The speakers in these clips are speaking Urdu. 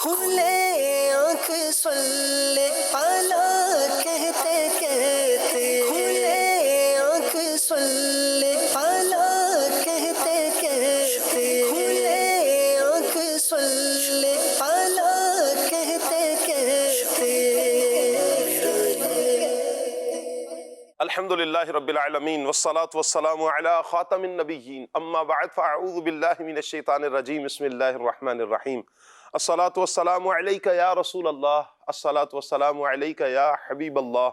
کھلے آنکھ صلی اعلیٰ کہتے کہتے، کھلے آنکھ صلی اعلیٰ کہتے کہتے، کھلے آنکھ صلی اعلیٰ کہتے کہتے۔ الحمد للہ رب العالمین والصلاة والسلام علی خاتم النبیین، اما بعد فاعوذ باللہ من الشیطان الرجیم، بسم اللہ الرحمن الرحیم۔ الصلاة والسلام علیک یا رسول اللہ، الصلاة والسلام علیک یا حبیب اللہ،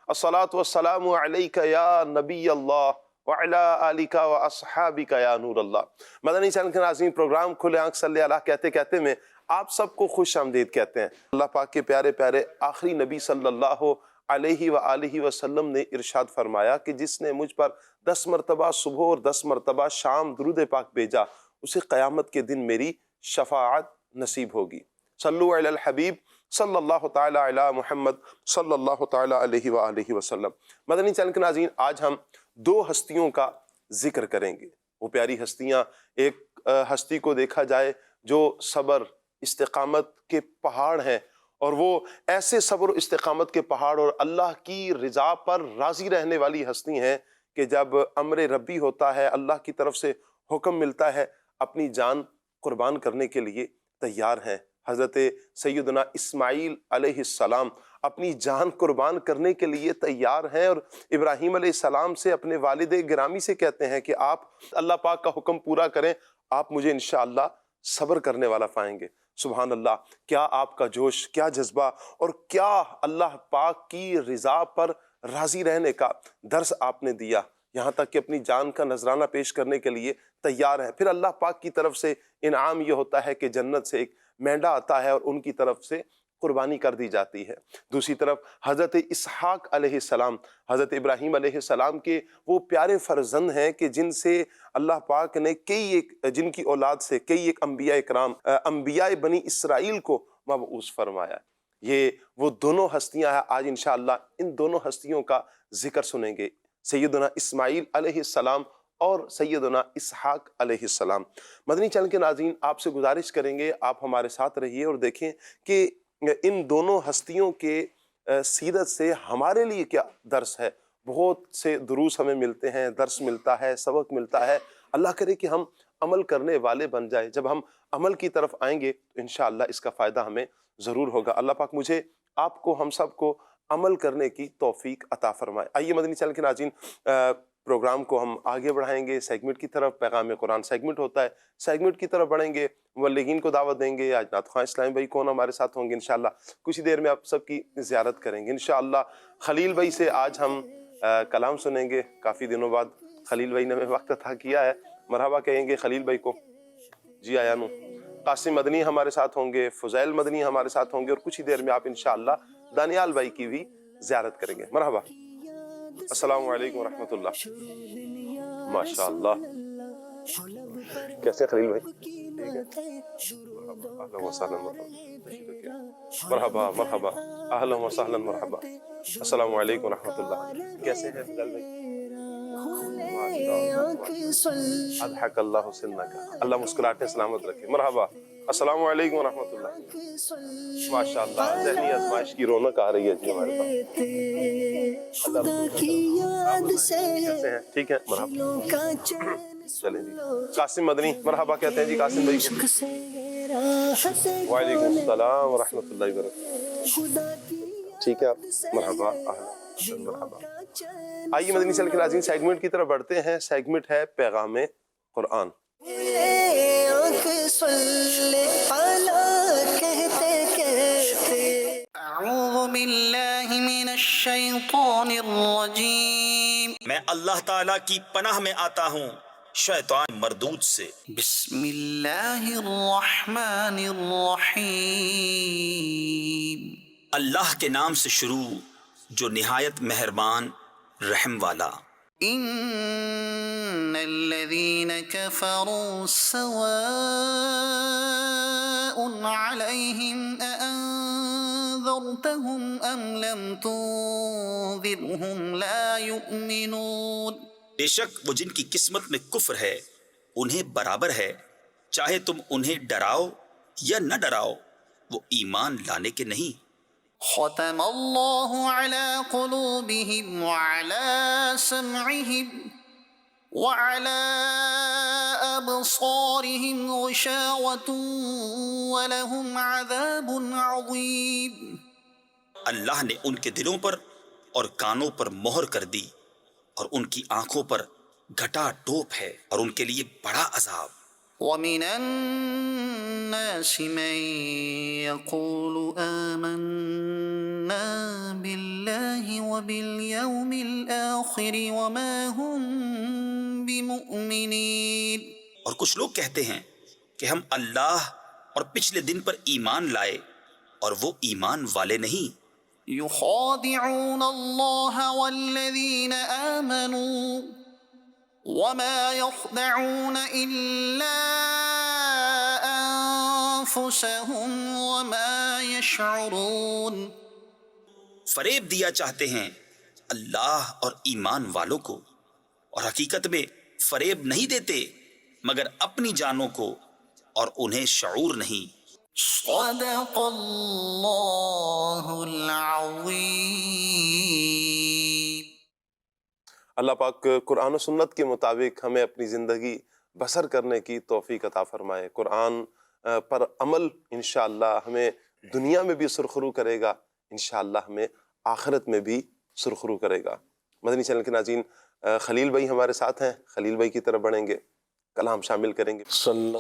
الصلاة والسلام علیک یا نبی اللہ وعلی آلک و اصحابک یا نور اللہ۔ مدنی چینل کے ناظرین، پروگرام کھلے آنکھ صلی اللہ کہتے کہتے میں آپ سب کو خوش آمدید کہتے ہیں۔ اللہ پاک کے پیارے پیارے آخری نبی صلی اللہ علیہ وآلہ وسلم نے ارشاد فرمایا کہ جس نے مجھ پر 10 مرتبہ صبح اور 10 مرتبہ شام درود پاک بھیجا، اسے قیامت کے دن میری شفاعت نصیب ہوگی۔ صلو علی الحبیب صلی اللہ تعالی علی محمد صلی اللہ تعالی علیہ وآلہ وسلم۔ مدنی چینل کے ناظرین، آج ہم 2 ہستیوں کا ذکر کریں گے۔ وہ پیاری ہستیاں، ایک ہستی کو دیکھا جائے جو صبر استقامت کے پہاڑ ہیں، اور وہ ایسے صبر و استقامت کے پہاڑ اور اللہ کی رضا پر راضی رہنے والی ہستی ہیں کہ جب امر ربی ہوتا ہے، اللہ کی طرف سے حکم ملتا ہے، اپنی جان قربان کرنے کے لیے تیار ہیں۔ حضرت سیدنا اسماعیل علیہ السلام اپنی جان قربان کرنے کے لیے تیار ہیں، اور ابراہیم علیہ السلام سے، اپنے والد گرامی سے کہتے ہیں کہ آپ اللہ پاک کا حکم پورا کریں، آپ مجھے انشاءاللہ صبر کرنے والا پائیں گے۔ سبحان اللہ، کیا آپ کا جوش، کیا جذبہ، اور کیا اللہ پاک کی رضا پر راضی رہنے کا درس آپ نے دیا، یہاں تک کہ اپنی جان کا نذرانہ پیش کرنے کے لیے تیار ہیں۔ پھر اللہ پاک کی طرف سے انعام یہ ہوتا ہے کہ جنت سے ایک مینڈا آتا ہے اور ان کی طرف سے قربانی کر دی جاتی ہے۔ دوسری طرف حضرت اسحاق علیہ السلام، حضرت ابراہیم علیہ السلام کے وہ پیارے فرزند ہیں کہ جن سے اللہ پاک نے جن کی اولاد سے کئی ایک انبیاء اکرام، انبیاء بنی اسرائیل کو مبعوث فرمایا۔ یہ وہ دونوں ہستیاں ہیں، آج انشاءاللہ ان دونوں ہستیوں کا ذکر سنیں گے، سیدنا اسماعیل علیہ السلام اور سیدنا اسحاق علیہ السلام۔ مدنی چینل کے ناظرین، آپ سے گزارش کریں گے آپ ہمارے ساتھ رہیے اور دیکھیں کہ ان دونوں ہستیوں کے سیرت سے ہمارے لیے کیا درس ہے۔ بہت سے دروس ہمیں ملتے ہیں، درس ملتا ہے، سبق ملتا ہے۔ اللہ کرے کہ ہم عمل کرنے والے بن جائیں۔ جب ہم عمل کی طرف آئیں گے تو انشاءاللہ اس کا فائدہ ہمیں ضرور ہوگا۔ اللہ پاک مجھے، آپ کو، ہم سب کو عمل کرنے کی توفیق عطا فرمائے۔ آئیے مدنی چینل کے ناظرین، پروگرام کو ہم آگے بڑھائیں گے سیگمنٹ کی طرف۔ پیغام قرآن سیگمنٹ ہوتا ہے، سیگمنٹ کی طرف بڑھیں گے، مبلغین کو دعوت دیں گے۔ آج نعت خواں اسلام بھائی کون ہمارے ساتھ ہوں گے انشاءاللہ، کچھ ہی دیر میں آپ سب کی زیارت کریں گے انشاءاللہ۔ خلیل بھائی سے آج ہم کلام سنیں گے، کافی دنوں بعد خلیل بھائی نے ہمیں وقت عطا کیا ہے، مرحبا کہیں گے خلیل بھائی کو۔ جی آیا نو، قاسم مدنی ہمارے ساتھ ہوں گے، فضیل مدنی ہمارے ساتھ ہوں گے، اور کچھ ہی دیر میں آپ انشاءاللہ دانیال بھائی کی بھی زیارت کریں گے۔ مرحبا، السلام علیکم ورحمۃ اللہ۔ ماشاءاللہ، کیسے خلیل بھائی؟ ٹھیک ہے، اہلا وسہلا، مرحبا مرحبا، اہلا وسہلا مرحبا۔ السلام علیکم ورحمۃ اللہ، کیسے ہیں فضل بھائی؟ اضحک اللہ سنک، اللہ مسکراہٹیں سلامت رکھے۔ مرحبا، السلام علیکم ورحمۃ اللہ۔ ماشاءاللہ، ذہنی آزمائش کی رونق آ رہی ہے جی ہمارے پاس۔ کیسے ہیں؟ ٹھیک ہے، مرحبا۔ چلیں جی، قاسم مدنی مرحبا کہتے ہیں جی قاسم بھائی کو۔ وعلیکم السلام ورحمۃ اللہ وبرکاتہ۔ ٹھیک ہے، مرحبا، مرحبا۔ آئیے مدنی چینل کے ناظرین سیگمنٹ کی طرف بڑھتے ہیں۔ سیگمنٹ ہے پیغام قرآن۔ اعوذ باللہ من الشیطان الرجیم، میں اللہ تعالیٰ کی پناہ میں آتا ہوں شیطان مردود سے۔ بسم اللہ الرحمن الرحیم، اللہ کے نام سے شروع جو نہایت مہربان رحم والا۔ ان الذین کفروا سواء علیہم اانذرتہم ام لم تنذرہم لا یؤمنون۔ بے شک وہ جن کی قسمت میں کفر ہے انہیں برابر ہے، چاہے تم انہیں ڈراؤ یا نہ ڈراؤ، وہ ایمان لانے کے نہیں۔ ختم اللہ علی قلوبہم وعلی سمعہم وعلی ابصارہم غشاوۃ ولہم عذاب عظیم۔ اللہ نے ان کے دلوں پر اور کانوں پر مہر کر دی، اور ان کی آنکھوں پر گھٹا ٹوپ ہے، اور ان کے لیے بڑا عذاب۔ وَمِنَ النَّاسِ مَن يَقُولُ آمَنَّا بِاللَّهِ وَبِالْيَوْمِ الْآخِرِ وَمَا هُمْ بِمُؤْمِنِينَ۔ اور کچھ لوگ کہتے ہیں کہ ہم اللہ اور پچھلے دن پر ایمان لائے، اور وہ ایمان والے نہیں۔ يخادعون الله والذين آمنوا وما يخدعون إلا أنفسهم وما يشعرون۔ فریب دیا چاہتے ہیں اللہ اور ایمان والوں کو، اور حقیقت میں فریب نہیں دیتے مگر اپنی جانوں کو، اور انہیں شعور نہیں۔ صدق اللہ العظیم۔ اللہ پاک قرآن و سنت کے مطابق ہمیں اپنی زندگی بسر کرنے کی توفیق عطا فرمائے۔ قرآن پر عمل انشاءاللہ ہمیں دنیا میں بھی سرخرو کرے گا، انشاءاللہ ہمیں آخرت میں بھی سرخرو کرے گا۔ مدنی چینل کے ناظرین، خلیل بھائی ہمارے ساتھ ہیں، خلیل بھائی کی طرف بڑھیں گے، کلام شامل کریں گے۔ صلی اللہ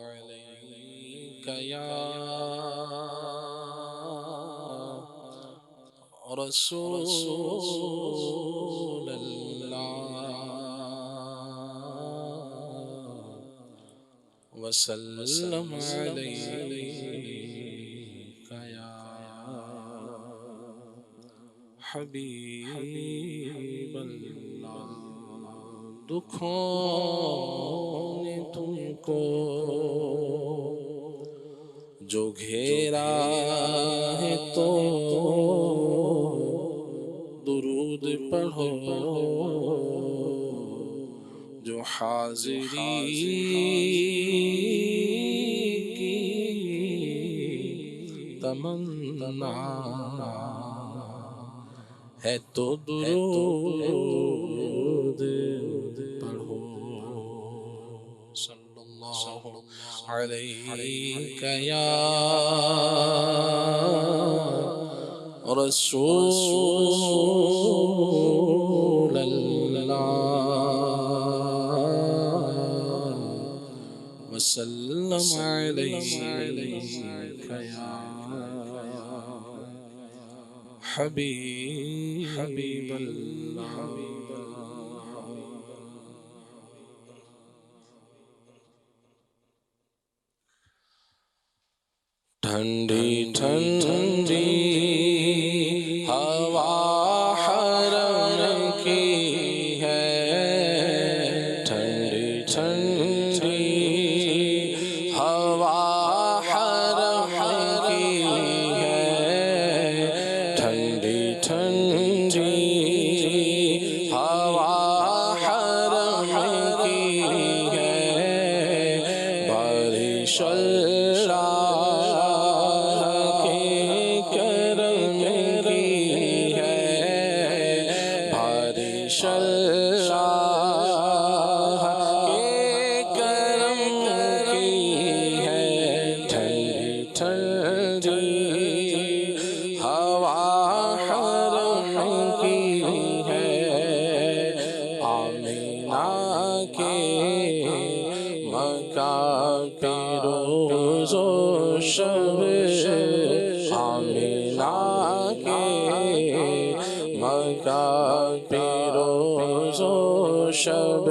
علیہ یا رسول اللہ وسلم علیک یا حبیب اللہ۔ دکھوں نے تم کو جو گھیرا ہے تو درود پڑھو، جو حاضری کی تمنا ہے تو درود پڑھو۔ صلی اللہ علیک یا رسول اللہ وسلم علیک یا حبیب اللہ۔ ٹھنڈی ٹھنڈی ہوا حرم کی ہے، ٹھنڈی ٹھنڈی ہوا حرم کی ہے، ٹھنڈی ٹھنڈی ہوا حرم کی ہے، بارش شب آمینہ کے مکہ پیروز و شب،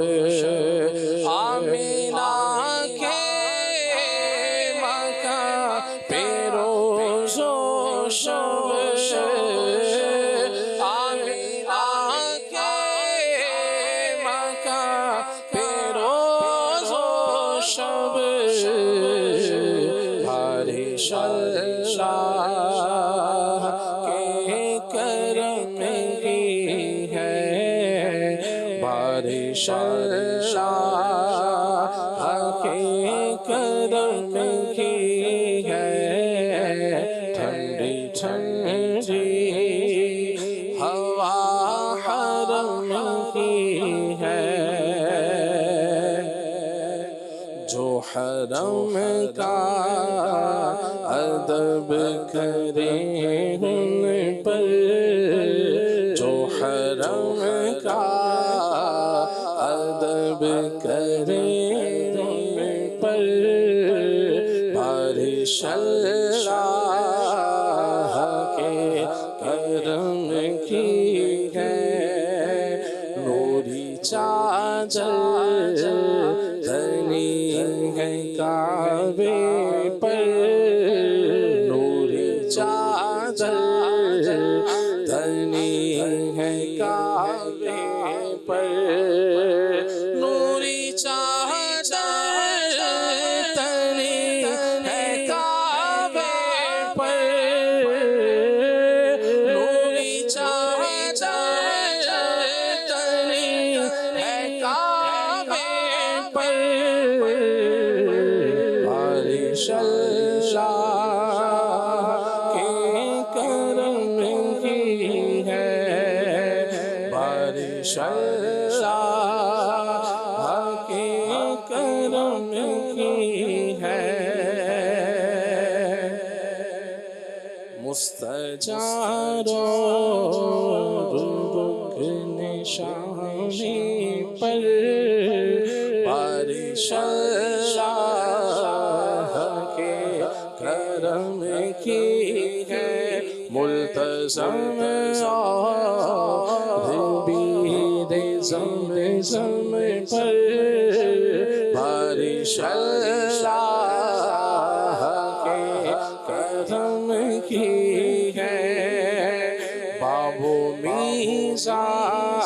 آمینہ کے مکہ پیروز و شب، بھاری اللہ کے کرم کی ہے، بارش اللہ کے کرم کی ہے، ٹھنڈی ہوا حرم کی ہے، جو حرم کا ادب کرے ان پر، جو حرم کا ادب کرے ان پر، بارش اللہ کے کرم کی ہے، نوری چادر تنی ہے کعبے پر، نوری چادر تنی ہے کعبے پر، نوری چادر تنی ہے کعبے پر، نوری چادر تنی ہے کعبے پر، بارش اللہ کے کرم کی ہے، بارش اللہ کے کرم کی ہے، مستجار رکن شامی پر، بارش اللہ کے کرم کی ہے، ملتزم بیر زمزم پر، بارش اللہ کے کرم کی ہے، باب و میزان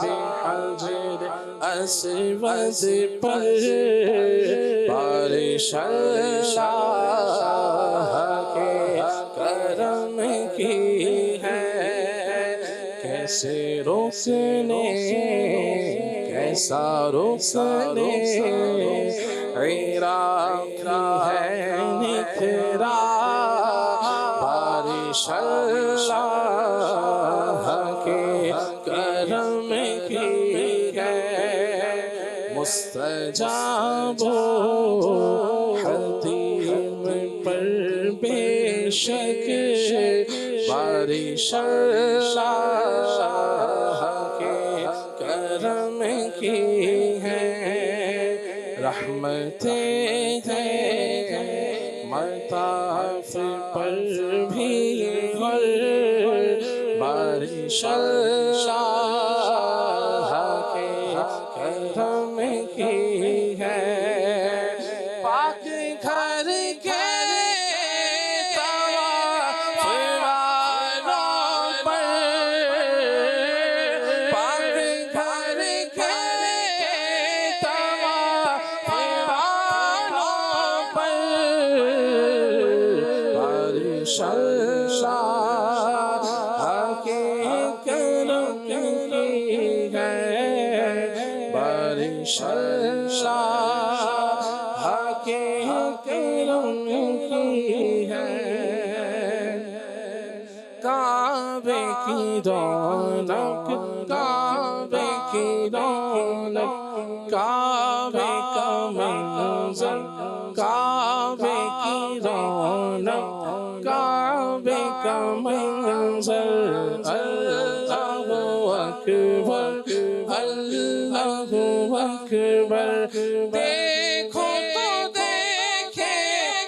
بحجر اسود پر، بارش اللہ کے کرم کی ہے، کیسے روکنے کیسا روکنے عراق ہے نکھرا، بارش اللہ کے کرم کی ہے، مستجاب حتیم پر بے شک، بارش اللہ کے کرم کی ہے، رحمتیں ہیں مطاف پر بھی اور، بارش اللہ کے کرم کی ہے، پاک گھر کے اللہ کے کرم کی ہے، بارش اللہ کے کرم کی ہے، کعبے کی رونق کعبے کی رونق، کعبے کا منظر کعبے کی رونق، کعبے کا منظر، اللہ اکبر اللہ اکبر، دیکھو تو دیکھے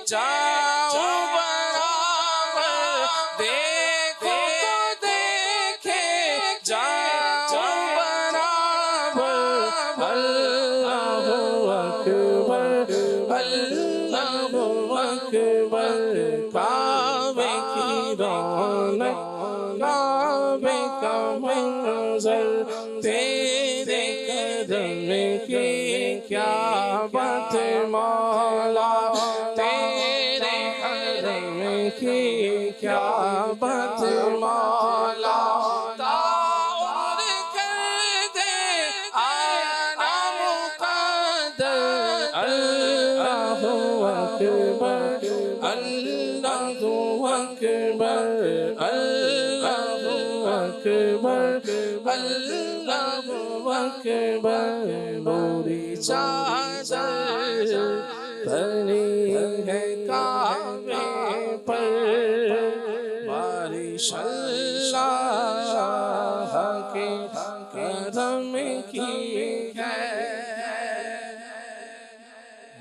جاؤ برابر، دیکھو تو دیکھے جاؤ برابر، اللہ اکبر اللہ اکبر، کعبے کی رونق کعبے کا منظر، تیرے کرم کی کیا بات مولا، تیرے حرم کی کیا بات مولا، تعور کر دے آنا مقدر، اللہ اکبر اللہ أكبر الله أكبر الله أكبر نوری چادر تنی ہے کعبے پر بارش اللہ کے کرم کی ہے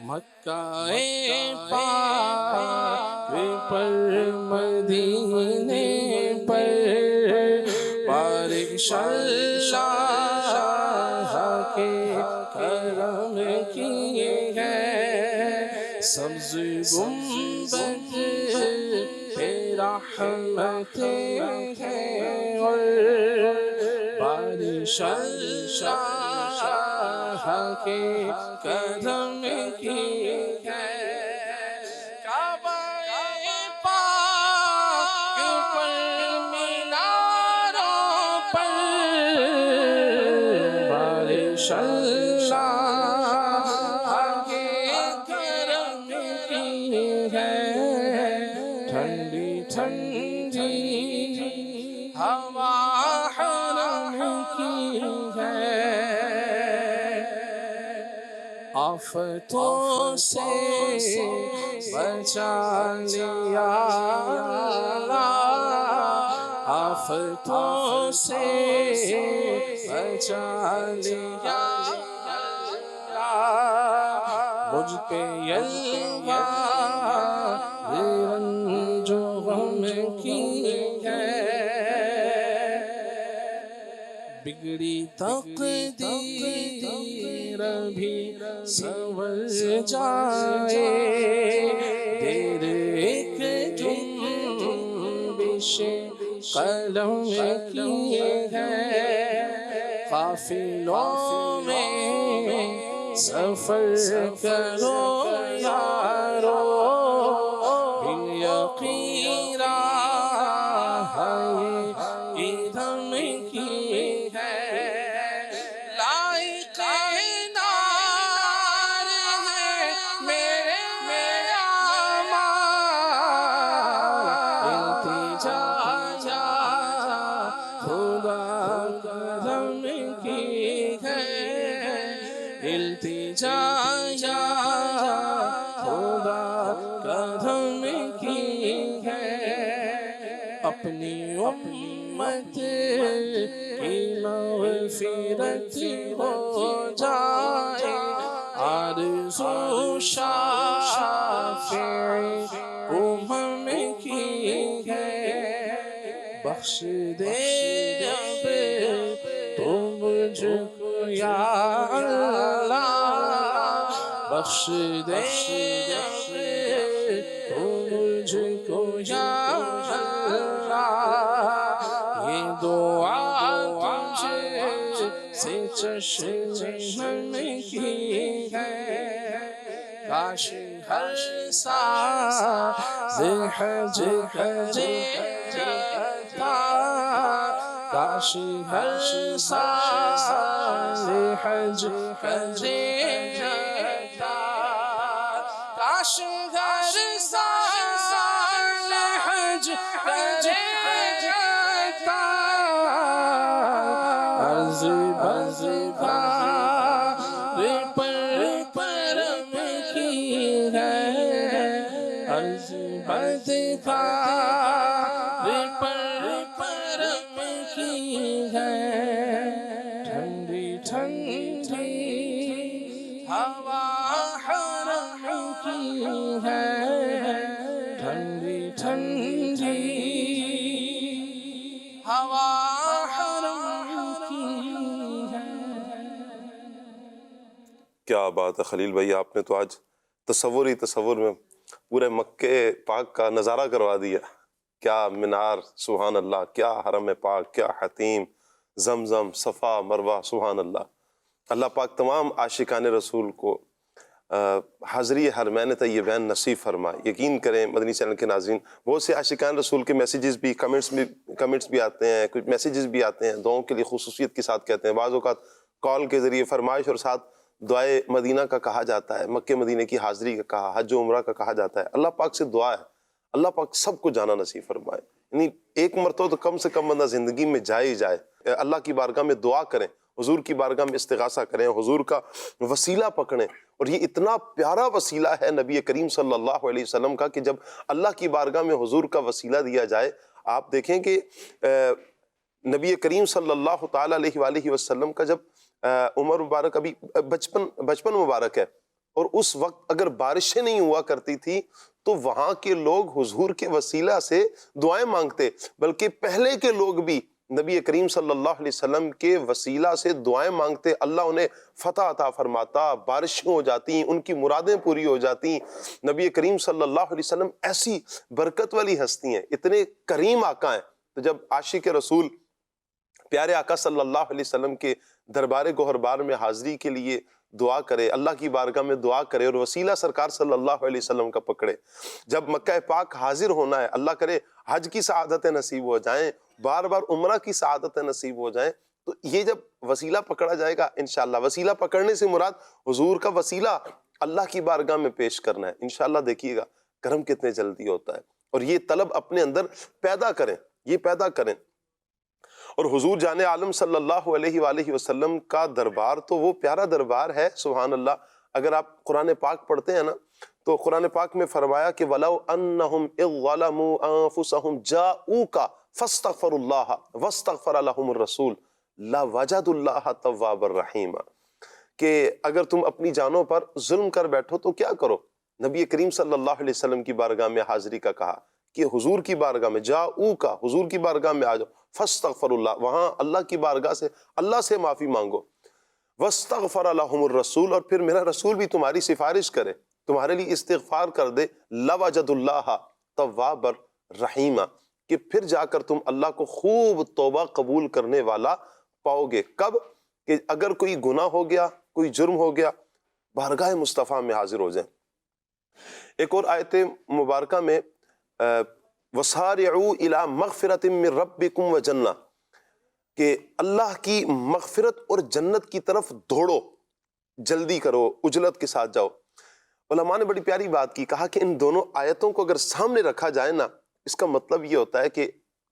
مکہ پاک پر مدینے پر بارش اللہ کے کرم کی ہے سبز گنبد پہ رحمتیں ہیں اور بارش اللہ کے کرم کی ہے کعبہ پاک پر میناروں پر بارش اللہ کے کرم کی ہے ٹھنڈی ٹھنڈی ہوا حرم کی ہے آفتوں سے بچا لیا آفتوں سے بچا لیا مجھ پہ یلغا رنج و غم کی ہے بگڑی تقدیر بھی سنور جائے دیر ایک جنبش قلم کی ہے قافلوں میں سفر کرو یارو بالیقین راہ ادھم کی ہے لائق نار ہے میرے اعمال التجا جا خدا کرم کی ہے التجا جا خدا کرم کی ہے اپنی امت کی مغفرت ہو جائے آرزو شافع امم کی ہے بخش دے اب تو مجھ کو یا اللہ بخش دے تو مجھ کو یا اللہ یہ دعا تجھے سے چشم کی ہے کاش ہر ساز حج کرتا کاش ہر ساز حج کرتا کاش ہر ساز حج کرتا عرض بز پرم کی ہے عرض بز پرم کی ہے ٹھنڈی ٹھنڈی ہوا حرم کی ہے ٹھنڈی ٹھنڈی ہوا حرم کی ہے کیا بات ہے خلیل بھائی، آپ نے تو آج تصور ہی تصور میں پورے مکے پاک کا نظارہ کروا دیا. کیا مینار، سبحان اللہ، کیا حرم پاک، کیا حتیم، زمزم، صفا، مروہ، سبحان اللہ. اللہ پاک تمام عاشقان رسول کو حاضری حرمین طیبین نصیب فرمائے. یقین کریں مدنی چینل کے ناظرین، بہت سے عاشقان رسول کے میسیجز بھی کمنٹس بھی آتے ہیں، کچھ میسیجز بھی آتے ہیں دعاؤں کے لیے خصوصیت کے ساتھ کہتے ہیں. بعض اوقات کال کے ذریعے فرمائش اور ساتھ دعائے مدینہ کا کہا جاتا ہے، مکہ مدینہ کی حاضری کا کہا، حج و عمرہ کا کہا جاتا ہے. اللہ پاک سے دعا ہے اللہ پاک سب کو جانا نصیب فرمائے. یعنی ایک مرتبہ تو کم سے کم بندہ زندگی میں جائے ہی جائے. اللہ کی بارگاہ میں دعا کریں, حضور کی بارگاہ میں استغاثہ کریں, حضور کا وسیلہ پکڑیں. اور یہ اتنا پیارا وسیلہ ہے نبی کریم صلی اللہ علیہ وسلم کا کہ جب اللہ کی بارگاہ میں حضور کا وسیلہ دیا جائے, آپ دیکھیں کہ نبی کریم صلی اللہ تعالیٰ علیہ وآلہ وسلم کا جب عمر مبارک ابھی بچپن مبارک ہے, اور اس وقت اگر بارشیں نہیں ہوا کرتی تھی تو وہاں کے لوگ حضور کے وسیلہ سے دعائیں مانگتے, بلکہ پہلے کے لوگ بھی نبی کریم صلی اللہ علیہ وسلم کے وسیلہ سے دعائیں مانگتے, اللہ انہیں فتح عطا فرماتا, بارشیں ہو جاتی, ان کی مرادیں پوری ہو جاتی. نبی کریم صلی اللہ علیہ وسلم ایسی برکت والی ہستی ہیں, اتنے کریم آقا ہیں. تو جب عاشق رسول پیارے آقا صلی اللہ علیہ وسلم کے دربار گوہربار میں حاضری کے لیے دعا کرے, اللہ کی بارگاہ میں دعا کرے اور وسیلہ سرکار صلی اللہ علیہ وسلم کا پکڑے, جب مکہ پاک حاضر ہونا ہے, اللہ کرے حج کی سعادتیں نصیب ہو جائیں, بار بار عمرہ کی سعادتیں نصیب ہو جائیں, تو یہ جب وسیلہ پکڑا جائے گا انشاءاللہ, وسیلہ پکڑنے سے مراد حضور کا وسیلہ اللہ کی بارگاہ میں پیش کرنا ہے. انشاءاللہ دیکھیے گا کرم کتنے جلدی ہوتا ہے. اور یہ طلب اپنے اندر پیدا کریں, یہ پیدا کریں. اور حضور جان عالم صلی اللہ علیہ وآلہ وسلم کا دربار تو وہ پیارا دربار ہے, سبحان اللہ. اگر آپ قرآن پاک پڑھتے ہیں نا تو قرآن پاک میں فرمایا کہ وَلَوْ أَنَّهُمْ إِذْ ظَلَمُوا أَنفُسَهُمْ جَاءُوكَ فَاسْتَغْفَرُوا اللَّهَ وَاسْتَغْفَرَ لَهُمُ الرَّسُولُ لَوَجَدُوا اللَّهَ تَوَّابًا رَحِيمًا. کہ اگر تم اپنی جانوں پر ظلم کر بیٹھو تو کیا کرو, نبی کریم صلی اللہ علیہ وسلم کی بارگاہ میں حاضری کا کہا کہ حضور کی بارگاہ میں جاؤ, حضور کی بارگاہ میں آ جاؤ, فاستغفر اللہ, وہاں اللہ کی بارگاہ سے اللہ سے معافی مانگو, واستغفر لهم الرسول, اور پھر میرا رسول بھی تمہاری سفارش کرے, تمہارے لیے استغفار کر دے, لوجد اللہ توابا رحیما, کہ پھر جا کر تم اللہ کو خوب توبہ قبول کرنے والا پاؤ گے. کب؟ کہ اگر کوئی گناہ ہو گیا, کوئی جرم ہو گیا, بارگاہ مصطفیٰ میں حاضر ہو جائیں. ایک اور آیت مبارکہ میں وَسَارِعُوا إِلَىٰ مَغْفِرَةٍ مِّن رَبِّكُمْ وَجَنَّةٍ, کہ اللہ کی مغفرت اور جنت کی طرف دوڑو, جلدی کرو, عجلت کے ساتھ جاؤ. علماء نے بڑی پیاری بات کی, کہا کہ ان دونوں آیتوں کو اگر سامنے رکھا جائے نا, اس کا مطلب یہ ہوتا ہے کہ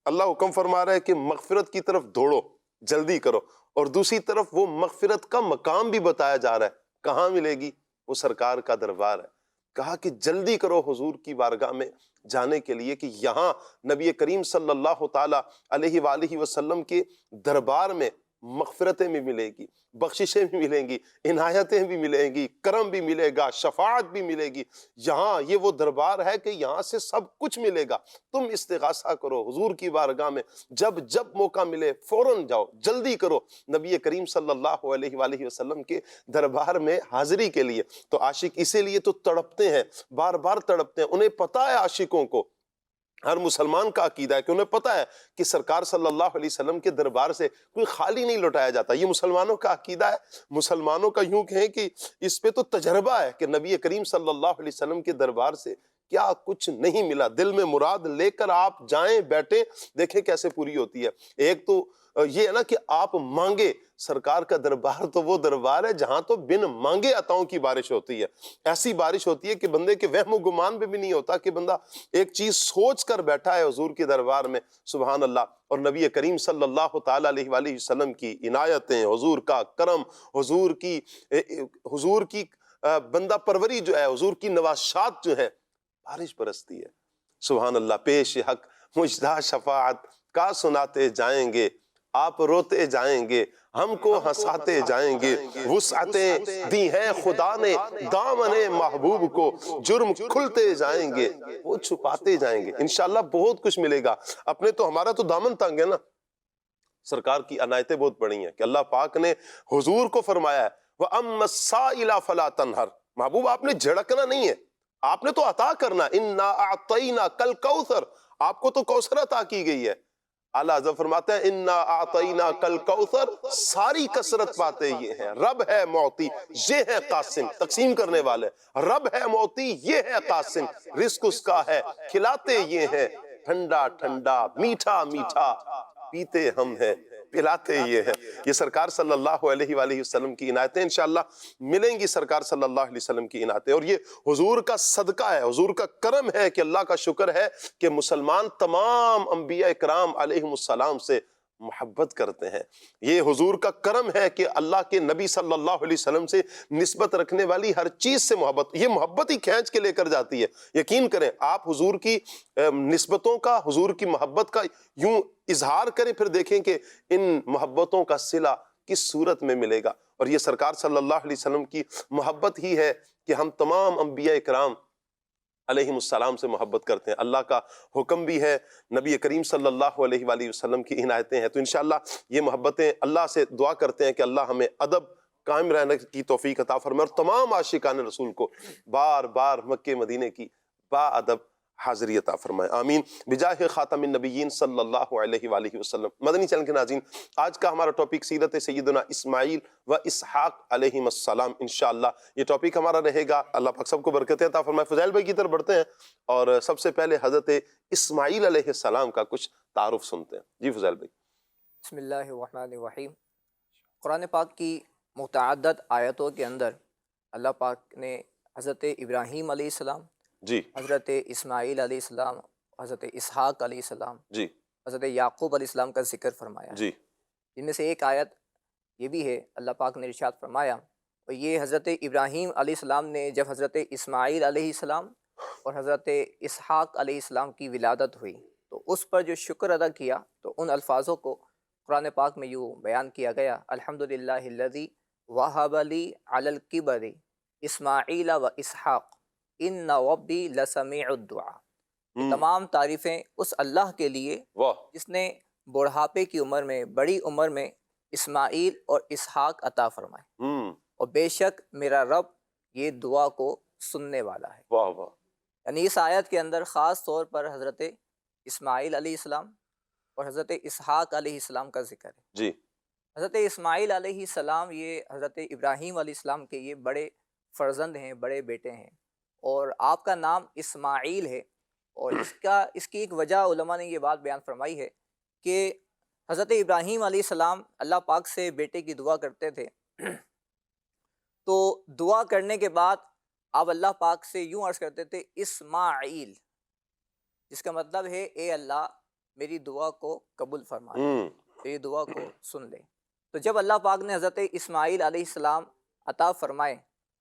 اللہ حکم فرما رہا ہے کہ مغفرت کی طرف دوڑو, جلدی کرو, اور دوسری طرف وہ مغفرت کا مقام بھی بتایا جا رہا ہے. کہاں ملے گی؟ وہ سرکار کا دربار ہے. کہا کہ جلدی کرو حضور کی بارگاہ میں جانے کے لیے, کہ یہاں نبی کریم صلی اللہ تعالیٰ علیہ وآلہ وسلم کے دربار میں مغفرتیں بھی ملے گی, بخششیں بھی ملیں گی, عنایتیں بھی ملیں گی, کرم بھی ملے گا, شفاعت بھی ملے گی. یہاں یہ وہ دربار ہے کہ یہاں سے سب کچھ ملے گا. تم استغاثہ کرو حضور کی بارگاہ میں, جب جب موقع ملے فوراً جاؤ, جلدی کرو نبی کریم صلی اللہ علیہ وآلہ وسلم کے دربار میں حاضری کے لیے. تو عاشق اسی لیے تو تڑپتے ہیں, بار بار تڑپتے ہیں. انہیں پتہ ہے, عاشقوں کو, ہر مسلمان کا عقیدہ ہے کہ انہیں پتہ ہے کہ سرکار صلی اللہ علیہ وسلم کے دربار سے کوئی خالی نہیں لوٹایا جاتا. یہ مسلمانوں کا عقیدہ ہے. مسلمانوں کا یوں کہیں کہ اس پہ تو تجربہ ہے کہ نبی کریم صلی اللہ علیہ وسلم کے دربار سے کیا کچھ نہیں ملا. دل میں مراد لے کر آپ جائیں, بیٹھیں, دیکھیں کیسے پوری ہوتی ہے. ایک تو یہ ہے نا کہ آپ مانگے, سرکار کا دربار تو وہ دربار ہے جہاں تو بن مانگے عطاؤں کی بارش ہوتی ہے. ایسی بارش ہوتی ہے کہ بندے کے وہم و گمان بھی نہیں ہوتا, کہ بندہ ایک چیز سوچ کر بیٹھا ہے حضور کے دربار میں, سبحان اللہ. اور نبی کریم صلی اللہ تعالیٰ علیہ وآلہ وسلم کی عنایتیں, حضور کا کرم, حضور کی بندہ پروری جو ہے, حضور کی نواشات جو ہے, بارش برستی ہے. سبحان اللہ. پیش حق مجدہ شفاعت کا سناتے جائیں گے, آپ روتے جائیں گے, ہم کو ہنساتے جائیں گے. وسعتیں دی ہیں خدا نے دامن محبوب کو, جرم کھلتے جائیں گے, وہ چھپاتے جائیں گے. انشاءاللہ بہت کچھ ملے گا. اپنے تو ہمارا تو دامن تنگ ہے نا. سرکار کی عنایتیں بہت بڑی ہیں کہ اللہ پاک نے حضور کو فرمایا ہے وَأَمَّا السَّائِلَ فَلَا تَنْهَرْ, محبوب آپ نے جھڑکنا نہیں ہے, آپ نے تو عطا کرنا. اِنَّا أَعْطَيْنَاكَ الْكَوْثَرَ, آپ کو تو کوثر عطا کی گئی ہے. اعلیٰ حضرت فرماتے ہیں اِنَّا أَعْطَيْنَاكَ الْكَوْثَرَ, ساری کثرت باتیں یہ ہیں. رب ہے معطی, یہ ہے قاسم, تقسیم کرنے والے. رب ہے معطی, یہ ہے قاسم, رزق اس کا ہے, کھلاتے یہ ہیں. ٹھنڈا ٹھنڈا میٹھا میٹھا پیتے ہم ہیں, پلاتے یہ ہیں۔ یہ سرکار صلی اللہ علیہ وآلہ وسلم کی عنایتیں، انشاءاللہ ملیں گی سرکار صلی اللہ علیہ وسلم کی عنایتیں، اور یہ حضور کا صدقہ ہے، حضور کا کرم ہے کہ اللہ کا شکر ہے کہ مسلمان تمام انبیاء اکرام علیہم السلام سے محبت کرتے ہیں۔ یہ حضور کا کرم ہے کہ اللہ کے نبی صلی اللہ علیہ وسلم سے نسبت رکھنے والی ہر چیز سے محبت، یہ محبت ہی کھینچ کے لے کر جاتی ہے۔ یقین کریں، آپ حضور کی نسبتوں کا، حضور کی محبت کا یوں اظہار کریں، پھر دیکھیں کہ ان محبتوں کا صلہ کس صورت میں ملے گا۔ اور یہ سرکار صلی اللہ علیہ وسلم کی محبت ہی ہے کہ ہم تمام انبیاء اکرام علیہم السلام سے محبت کرتے ہیں۔ اللہ کا حکم بھی ہے، نبی کریم صلی اللہ علیہ وآلہ وسلم کی عنایتیں ہیں۔ تو انشاءاللہ یہ محبتیں، اللہ سے دعا کرتے ہیں کہ اللہ ہمیں ادب قائم رہنے کی توفیق عطا فرمائے، اور تمام عاشقان رسول کو بار بار مکہ مدینے کی با ادب حاضری عطا فرمائے، آمین بجاہ خاتم النبیین صلی اللہ علیہ وآلہ وسلم۔ مدنی چینل کے ناظرین، آج کا ہمارا ٹاپک سیرت سیدنا اسماعیل و اسحاق علیہم السلام، انشاءاللہ یہ ٹاپک ہمارا رہے گا۔ اللہ پاک سب کو برکتیں عطا فرمائے۔ فضیل بھائی کی طرف بڑھتے ہیں اور سب سے پہلے حضرت اسماعیل علیہ السلام کا کچھ تعارف سنتے ہیں۔ جی فضیل بھائی۔ بسم اللہ الرحمن الرحیم۔ قرآن پاک کی متعدد آیتوں کے اندر اللہ پاک نے حضرت ابراہیم علیہ السلام، جی حضرت اسماعیل علیہ السلام، حضرت اسحاق علیہ السلام، جی حضرت یعقوب علیہ السلام کا ذکر فرمایا۔ جی جن میں سے ایک آیت یہ بھی ہے، اللہ پاک نے ارشاد فرمایا، اور یہ حضرت ابراہیم علیہ السلام نے جب حضرت اسماعیل علیہ السلام اور حضرت اسحاق علیہ السلام کی ولادت ہوئی تو اس پر جو شکر ادا کیا، تو ان الفاظوں کو قرآن پاک میں یوں بیان کیا گیا، الحمدللہ الذی وہب لی علی الکبر اسماعیل و اسحاق ان ربی لسمیع الدعاء۔ تمام تعریفیں اس اللہ کے لیے واہ، جس نے بڑھاپے کی عمر میں، بڑی عمر میں اسماعیل اور اسحاق عطا فرمائے، اور بے شک میرا رب یہ دعا کو سننے والا ہے۔ واہ واہ، یعنی اس آیت کے اندر خاص طور پر حضرت اسماعیل علیہ السلام اور حضرت اسحاق علیہ السلام کا ذکر ہے۔ جی حضرت اسماعیل علیہ السلام یہ حضرت ابراہیم علیہ السلام کے یہ بڑے فرزند ہیں، بڑے بیٹے ہیں، اور آپ کا نام اسماعیل ہے، اور اس کی ایک وجہ علماء نے یہ بات بیان فرمائی ہے کہ حضرت ابراہیم علیہ السلام اللہ پاک سے بیٹے کی دعا کرتے تھے، تو دعا کرنے کے بعد آپ اللہ پاک سے یوں عرض کرتے تھے اسماعیل، جس کا مطلب ہے اے اللہ میری دعا کو قبول فرما، میری دعا کو سن لے۔ تو جب اللہ پاک نے حضرت اسماعیل علیہ السلام عطا فرمائے،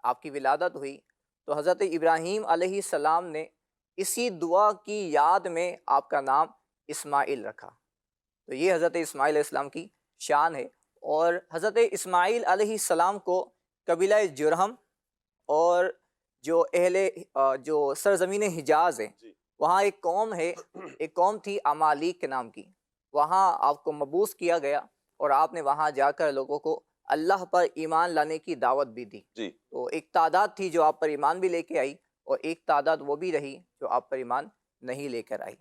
آپ کی ولادت ہوئی، تو حضرت ابراہیم علیہ السلام نے اسی دعا کی یاد میں آپ کا نام اسماعیل رکھا۔ تو یہ حضرت اسماعیل علیہ السلام کی شان ہے۔ اور حضرت اسماعیل علیہ السلام کو قبیلہ جرہم اور جو سرزمین حجاز ہے، وہاں ایک قوم ہے، ایک قوم تھی عمالیق کے نام کی، وہاں آپ کو مبعوث کیا گیا، اور آپ نے وہاں جا کر لوگوں کو اللہ پر ایمان لانے کی دعوت بھی دی۔ تو ایک تعداد تھی جو آپ پر ایمان بھی لے کے آئی، اور ایک تعداد وہ بھی رہی جو آپ پر ایمان نہیں لے کر آئی۔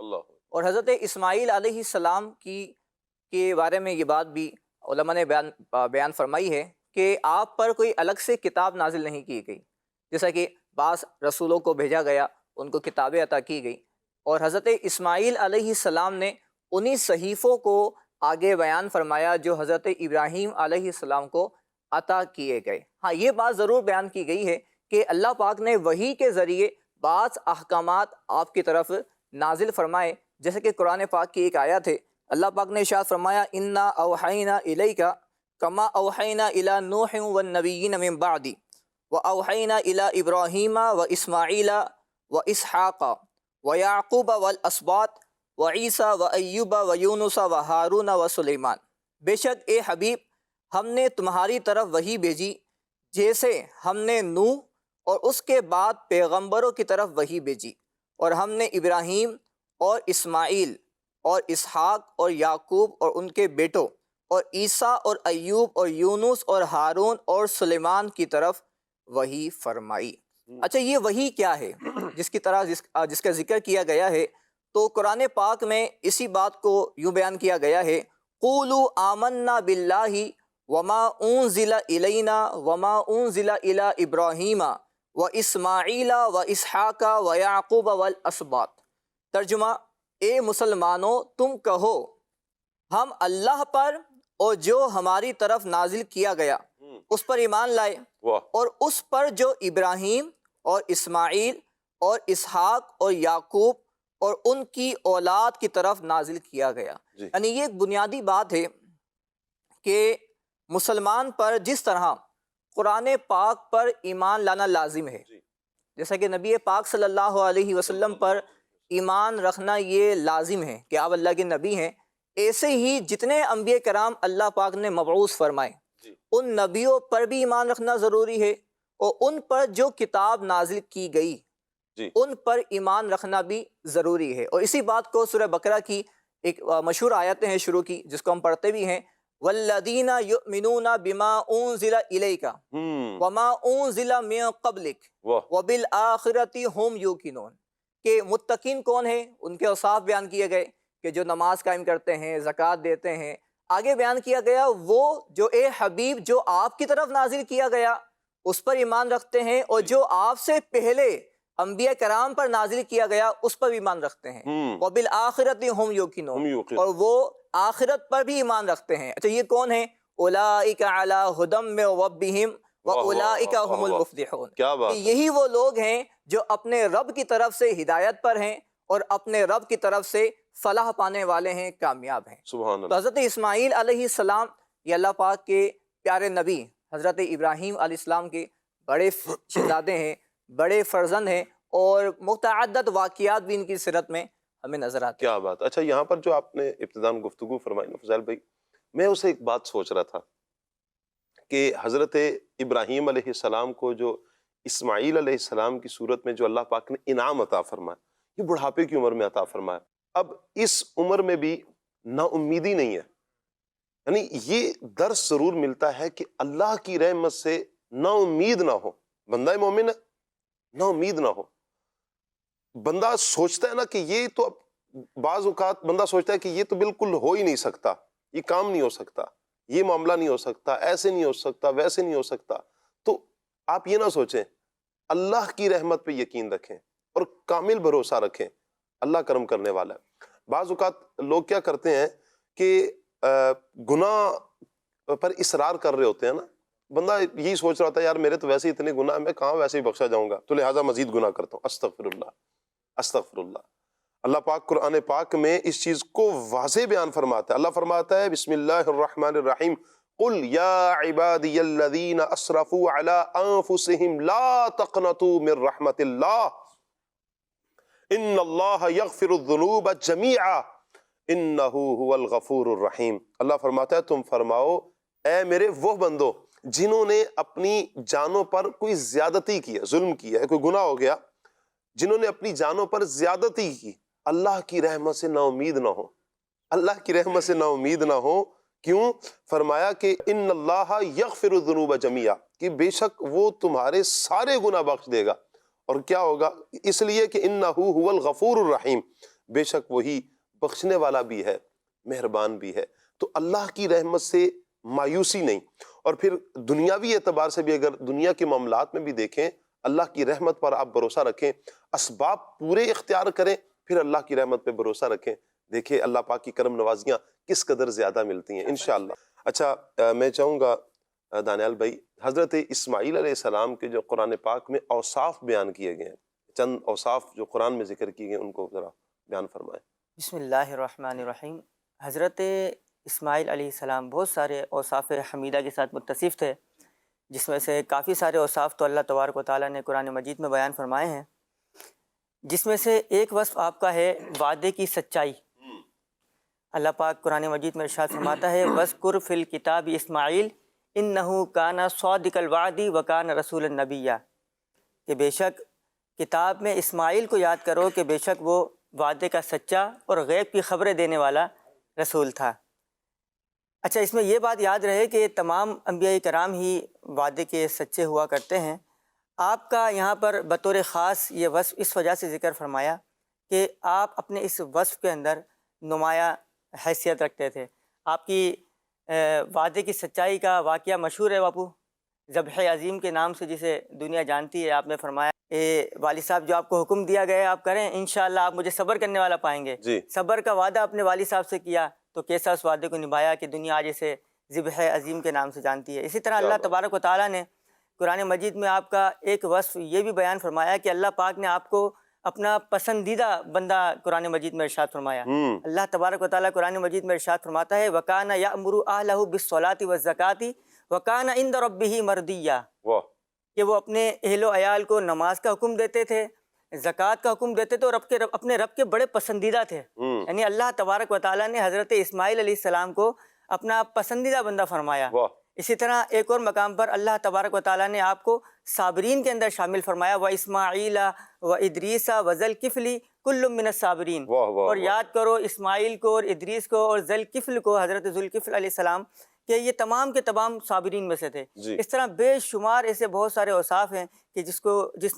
اور حضرت اسماعیل علیہ السلام کے بارے میں یہ بات بھی علماء نے بیان فرمائی ہے کہ آپ پر کوئی الگ سے کتاب نازل نہیں کی گئی، جیسا کہ بعض رسولوں کو بھیجا گیا، ان کو کتابیں عطا کی گئی، اور حضرت اسماعیل علیہ السلام نے انہی صحیفوں کو آگے بیان فرمایا جو حضرت ابراہیم علیہ السلام کو عطا کیے گئے۔ ہاں، یہ بات ضرور بیان کی گئی ہے کہ اللہ پاک نے وحی کے ذریعے بعض احکامات آپ کی طرف نازل فرمائے، جیسے کہ قرآن پاک کی ایک آیت ہے، اللہ پاک نے ارشاد فرمایا انا اوحینا الیک کما اوحینا الی نوح والنبیین من بعدی واوحینا الی ابراہیم واسماعیل واسحاق ویعقوب والاسباط وعیسیٰ وایوب ویونس وہارون وسلیمان۔ بے شک اے حبیب، ہم نے تمہاری طرف وحی بھیجی جیسے ہم نے نوح اور اس کے بعد پیغمبروں کی طرف وحی بھیجی، اور ہم نے ابراہیم اور اسماعیل اور اسحاق اور یعقوب اور ان کے بیٹوں اور عیسیٰ اور ایوب اور یونس اور ہارون اور سلیمان کی طرف وحی فرمائی۔ اچھا، یہ وحی کیا ہے جس کا ذکر کیا گیا ہے؟ تو قرآن پاک میں اسی بات کو یوں بیان کیا گیا ہے، قولوا آمنا باللہ وما انزل الینا وما انزل الی ابراہیم واسماعیل واسحاق ویعقوب والاسباط۔ ترجمہ، اے مسلمانوں تم کہو ہم اللہ پر اور جو ہماری طرف نازل کیا گیا اس پر ایمان لائے، واہ، اور اس پر جو ابراہیم اور اسماعیل اور اسحاق اور یعقوب اور ان کی اولاد کی طرف نازل کیا گیا۔ جی یعنی یہ ایک بنیادی بات ہے کہ مسلمان پر جس طرح قرآن پاک پر ایمان لانا لازم ہے، جی جیسا کہ نبی پاک صلی اللہ علیہ وسلم پر ایمان رکھنا یہ لازم ہے کہ آپ اللہ کے نبی ہیں، ایسے ہی جتنے انبیاء کرام اللہ پاک نے مبعوث فرمائے جی ان نبیوں پر بھی ایمان رکھنا ضروری ہے، اور ان پر جو کتاب نازل کی گئی جی ان پر ایمان رکھنا بھی ضروری ہے۔ اور اسی بات کو سورہ بقرہ کی ایک مشہور آیتیں ہیں شروع کی، جس کو ہم پڑھتے بھی ہیں، والذین یؤمنون بما انزل الیک وما انزل من قبلک واہ، وبالآخرۃ ہم یوقنون، کہ متقین کون ہیں، ان کے اوصاف بیان کیے گئے کہ جو نماز قائم کرتے ہیں، زکوٰۃ دیتے ہیں۔ آگے بیان کیا گیا وہ جو اے حبیب جو آپ کی طرف نازل کیا گیا اس پر ایمان رکھتے ہیں، اور جو آپ سے پہلے انبیاء کرام پر نازل کیا گیا اس پر بھی ایمان رکھتے ہیں۔ وبالآخرۃ ہم یوقنون، ہم یوقن، اور وہ آخرت پر بھی ایمان رکھتے ہیں۔ اچھا یہ کون ہیں؟ اولئک علی ھدی من ربہم واولئک هم المفلحون، کیا کہ بات ہے، یہی وہ لوگ ہیں جو اپنے رب کی طرف سے ہدایت پر ہیں اور اپنے رب کی طرف سے فلاح پانے والے ہیں، کامیاب ہیں۔ سبحان تو اللہ، حضرت اسماعیل علیہ السلام یہ اللہ پاک کے پیارے نبی حضرت ابراہیم علیہ السلام کے بڑے شہزادے ہیں، بڑے فرزند ہیں، اور متعدد واقعات بھی ان کی سیرت میں ہمیں نظر آتے ہیں۔ کیا بات۔ اچھا یہاں پر جو آپ نے ابتداً گفتگو فرمائی نا فضائل بھائی، میں اسے ایک بات سوچ رہا تھا کہ حضرت ابراہیم علیہ السلام کو جو اسماعیل علیہ السلام کی صورت میں جو اللہ پاک نے انعام عطا فرمایا، یہ بڑھاپے کی عمر میں عطا فرمایا۔ اب اس عمر میں بھی نا امیدی نہیں ہے، یعنی یہ درس ضرور ملتا ہے کہ اللہ کی رحمت سے نا امید نہ ہو۔ بندہ مومن ہے، نا امید نہ ہو۔ بندہ سوچتا ہے نا کہ یہ تو بعض اوقات بندہ سوچتا ہے کہ یہ تو بالکل ہو ہی نہیں سکتا، یہ کام نہیں ہو سکتا، یہ معاملہ نہیں ہو سکتا، ایسے نہیں ہو سکتا، ویسے نہیں ہو سکتا۔ تو آپ یہ نہ سوچیں، اللہ کی رحمت پہ یقین رکھیں اور کامل بھروسہ رکھیں، اللہ کرم کرنے والا ہے۔ بعض اوقات لوگ کیا کرتے ہیں کہ گناہ پر اصرار کر رہے ہوتے ہیں نا، بندہ یہی سوچ رہا ہوتا ہے یار میرے تو ویسے اتنے گناہ، میں کہاں ویسے ہی بخشا جاؤں گا، تو لہٰذا مزید گناہ کرتا ہوں، استغفر اللہ استغفر اللہ۔ اللہ پاک قرآن پاک میں اس چیز کو واضح بیان فرماتا ہے۔ اللہ فرماتا ہے بسم اللہ الرحمن الرحیم، قل یا عبادی الذین اسرفوا علی انفسہم لا تقنطوا من رحمت اللہ ان اللہ یغفر الذنوب جمیعا انہ هو الغفور الرحیم۔ اللہ فرماتا ہے تم فرماؤ اے میرے وہ بندو جنہوں نے اپنی جانوں پر کوئی زیادتی کی ہے، ظلم کیا ہے، کوئی گناہ ہو گیا، جنہوں نے اپنی جانوں پر زیادتی کی، اللہ کی رحمت سے نا امید نہ ہو، اللہ کی رحمت سے نا امید نہ ہو۔ کیوں؟ فرمایا کہ ان اللہ یغفر الذنوب جمیعا، کہ بے شک وہ تمہارے سارے گناہ بخش دے گا۔ اور کیا ہوگا؟ اس لیے کہ انہ هو الغفور الرحیم، بے شک وہی بخشنے والا بھی ہے، مہربان بھی ہے۔ تو اللہ کی رحمت سے مایوسی نہیں۔ اور پھر دنیاوی اعتبار سے بھی اگر دنیا کے معاملات میں بھی دیکھیں، اللہ کی رحمت پر آپ بھروسہ رکھیں، اسباب پورے اختیار کریں، پھر اللہ کی رحمت پہ بھروسہ رکھیں، دیکھیں اللہ پاک کی کرم نوازیاں کس قدر زیادہ ملتی ہیں انشاءاللہ۔ اچھا میں چاہوں گا دانیال بھائی، حضرت اسماعیل علیہ السلام کے جو قرآن پاک میں اوصاف بیان کیے گئے ہیں، چند اوصاف جو قرآن میں ذکر کیے گئے ان کو ذرا بیان فرمائیں۔ بسم اللہ الرحمن الرحیم۔ حضرت اسماعیل علیہ السلام بہت سارے اوصاف حمیدہ کے ساتھ متصف تھے، جس میں سے کافی سارے اوصاف تو اللہ تبارک و تعالیٰ نے قرآن مجید میں بیان فرمائے ہیں، جس میں سے ایک وصف آپ کا ہے وعدے کی سچائی۔ اللہ پاک قرآن مجید میں ارشاد فرماتا ہے وَاذْكُرْ فِي الْكِتَابِ اسماعیل إِنَّهُ كَانَ صَادِقَ الْوَعْدِ وَكَانَ رَسُولًا نَبِيًّا، کہ بے شک کتاب میں اسماعیل کو یاد کرو کہ بے شک وہ وعدے کا سچا اور غیب کی خبریں دینے والا رسول تھا۔ اچھا اس میں یہ بات یاد رہے کہ تمام انبیاء کرام ہی وعدے کے سچے ہوا کرتے ہیں۔ آپ کا یہاں پر بطور خاص یہ وصف اس وجہ سے ذکر فرمایا کہ آپ اپنے اس وصف کے اندر نمایاں حیثیت رکھتے تھے۔ آپ کی وعدے کی سچائی کا واقعہ مشہور ہے باپو، ذبح عظیم کے نام سے جسے دنیا جانتی ہے۔ آپ نے فرمایا اے والد صاحب جو آپ کو حکم دیا گیا ہے آپ کریں، انشاءاللہ آپ مجھے صبر کرنے والا پائیں گے۔ جی صبر کا وعدہ اپنے والد صاحب سے کیا تو کیسا اس وعدے کو نبھایا کہ دنیا آج اسے ذبح عظیم کے نام سے جانتی ہے۔ اسی طرح اللہ تبارک و تعالیٰ نے قرآن مجید میں آپ کا ایک وصف یہ بھی بیان فرمایا کہ اللہ پاک نے آپ کو اپنا پسندیدہ بندہ قرآن مجید میں ارشاد فرمایا۔ اللہ تبارک و تعالیٰ قرآن مجید میں ارشاد فرماتا ہے وَكَانَ يَأْمُرُ أَهْلَهُ بِالصَّلَاةِ وَالزَّكَاةِ وَكَانَ عِندَ رَبِّهِ مَرْضِيًّا، کہ وہ اپنے اہل و عیال کو نماز کا حکم دیتے تھے، زکوٰۃ کا حکم دیتے تھے، اور اپنے رب کے بڑے پسندیدہ تھے۔ یعنی اللہ تبارک و تعالیٰ نے حضرت اسماعیل علیہ السلام کو اپنا پسندیدہ بندہ فرمایا۔ اسی طرح ایک اور مقام پر اللہ تبارک و تعالیٰ نے آپ کو صابرین کے اندر شامل فرمایا وَإِسْمَاعِيلَ وَإِدْرِيسَ وَذَا الْكِفْلِ كُلٌّ مِّنَ الصَّابِرِينَ، اور یاد کرو اسماعیل کو اور ادریس کو اور ذی الکفل کو، حضرت ذو الکفل علیہ السلام، کہ یہ تمام کے تمام صابرین میں سے تھے۔ اس طرح بے شمار ایسے بہت سارے اوصاف ہیں کہ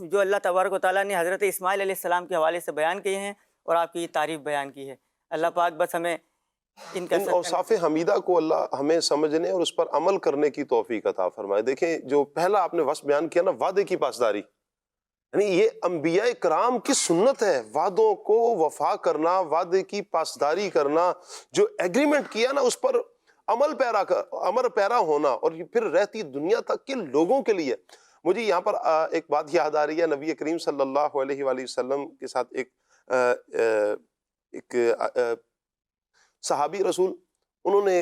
جو اللہ تبارک و تعالیٰ نے حضرت اسماعیل علیہ السلام کے حوالے سے بیان کیے ہیں اور آپ کی یہ تعریف بیان کی ہے۔ اللہ پاک بس ہمیں ان اوصاف حمیدہ کو اللہ ہمیں سمجھنے اور اس پر عمل کرنے کی توفیق عطا فرمائے۔ دیکھیں جو پہلا آپ نے وصف بیان کیا نا، وعدے کی پاسداری، یعنی یہ انبیاء کرام کی سنت ہے، وعدوں کو وفا کرنا، وعدے کی پاسداری کرنا، جو ایگریمنٹ کیا نا اس پر عمل پیرا ہونا، اور یہ پھر رہتی دنیا تک کے لوگوں کے لیے۔ مجھے یہاں پر ایک بات یاد آ رہی ہے، نبی کریم صلی اللہ علیہ وآلہ وسلم کے ساتھ ایک صحابی رسول، انہوں نے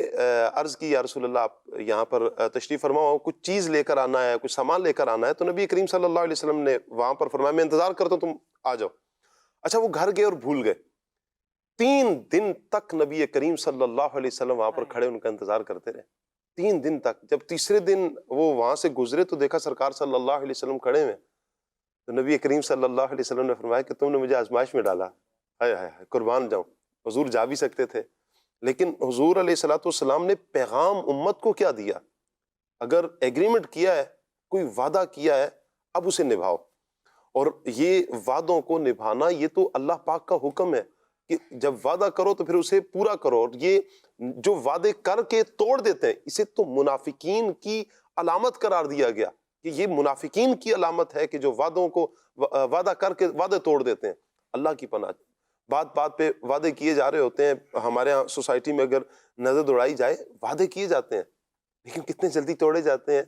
عرض کی یا رسول اللہ آپ یہاں پر تشریف فرماؤ، کچھ چیز لے کر آنا ہے، کچھ سامان لے کر آنا ہے، تو نبی کریم صلی اللہ علیہ وسلم نے وہاں پر فرمایا میں انتظار کرتا ہوں تم آ جاؤ۔ اچھا وہ گھر گئے اور بھول گئے، 3 دن تک نبی کریم صلی اللہ علیہ وسلم وہاں پر کھڑے ان کا انتظار کرتے رہے، 3 دن تک۔ جب تیسرے دن وہ وہاں سے گزرے تو دیکھا سرکار صلی اللہ علیہ وسلم کھڑے ہوئے، تو نبی کریم صلی اللہ علیہ وسلم نے فرمایا کہ تم نے مجھے آزمائش میں ڈالا، ہائے ہائے قربان جاؤں۔ حضور جا بھی سکتے تھے، لیکن حضور علیہ السلام نے پیغام امت کو کیا دیا؟ اگر ایگریمنٹ کیا ہے، کوئی وعدہ کیا ہے، اب اسے نبھاؤ۔ اور یہ وعدوں کو نبھانا یہ تو اللہ پاک کا حکم ہے کہ جب وعدہ کرو تو پھر اسے پورا کرو، اور یہ جو وعدے کر کے توڑ دیتے ہیں اسے تو منافقین کی علامت قرار دیا گیا کہ یہ منافقین کی علامت ہے کہ جو وعدوں کو وعدہ کر کے وعدے توڑ دیتے ہیں۔ اللہ کی پناہ، بات بات پہ وعدے کیے جا رہے ہوتے ہیں۔ ہمارے ہاں سوسائٹی میں اگر نظر دوڑائی جائے، وعدے کیے جاتے ہیں لیکن کتنے جلدی توڑے جاتے ہیں،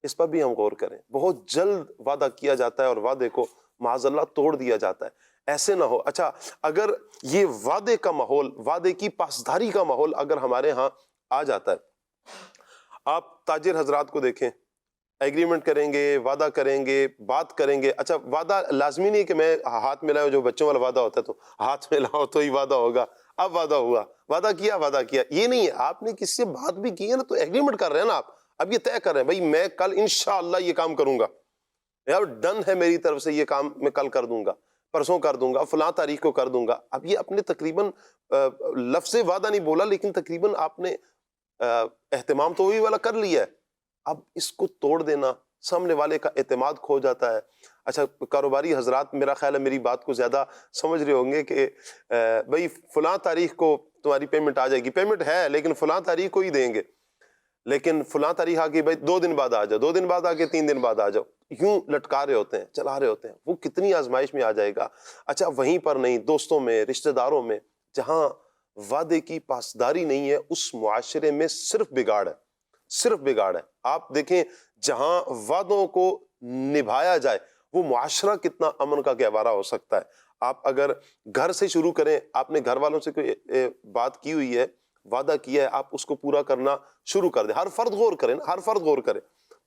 اس پر بھی ہم غور کریں۔ بہت جلد وعدہ کیا جاتا ہے اور وعدے کو معاذ اللہ توڑ دیا جاتا ہے۔ ایسے نہ ہو۔ اچھا اگر یہ وعدے کا ماحول، وعدے کی پاسداری کا ماحول اگر ہمارے ہاں آ جاتا ہے، آپ تاجر حضرات کو دیکھیں، ایگریمنٹ کریں گے، وعدہ کریں گے، بات کریں گے۔ اچھا وعدہ لازمی نہیں کہ میں ہاتھ ملاؤں، جو بچوں والا وعدہ ہوتا ہے تو ہاتھ ملاؤ تو ہی وعدہ ہوگا، اب وعدہ ہوا، وعدہ کیا، یہ نہیں ہے۔ آپ نے کسی سے بات بھی کی ہے نا تو ایگریمنٹ کر رہے ہیں نا آپ، اب یہ طے کر رہے ہیں بھائی میں کل انشاءاللہ یہ کام کروں گا، یار ڈن ہے میری طرف سے، یہ کام میں کل کر دوں گا، پرسوں کر دوں گا، فلاں تاریخ کو کر دوں گا۔ اب یہ اپنے تقریباً لفظ وعدہ نہیں بولا لیکن تقریباً آپ نے اہتمام تو وہی والا کر لیا ہے۔ اب اس کو توڑ دینا، سامنے والے کا اعتماد کھو جاتا ہے۔ اچھا کاروباری حضرات میرا خیال ہے میری بات کو زیادہ سمجھ رہے ہوں گے کہ بھائی فلاں تاریخ کو تمہاری پیمنٹ آ جائے گی، پیمنٹ ہے لیکن فلاں تاریخ کو ہی دیں گے، لیکن فلاں تاریخ آ کے بھائی 2 دن بعد آ جاؤ، 2 دن بعد آ کے 3 دن بعد آ جاؤ، یوں لٹکا رہے ہوتے ہیں، چلا رہے ہوتے ہیں۔ وہ کتنی آزمائش میں آ جائے گا۔ اچھا وہیں پر نہیں، دوستوں میں، رشتہ داروں میں، جہاں وعدے کی پاسداری نہیں ہے اس معاشرے میں صرف بگاڑ ہے، صرف بگاڑ ہے۔ آپ دیکھیں جہاں وعدوں کو نبھایا جائے وہ معاشرہ کتنا امن کا گہوارہ ہو سکتا ہے۔ آپ اگر گھر سے شروع کریں، آپ نے گھر والوں سے کوئی بات کی ہوئی ہے، وعدہ کیا ہے، آپ اس کو پورا کرنا شروع کر دیں۔ ہر فرد غور کریں، ہر فرد غور کرے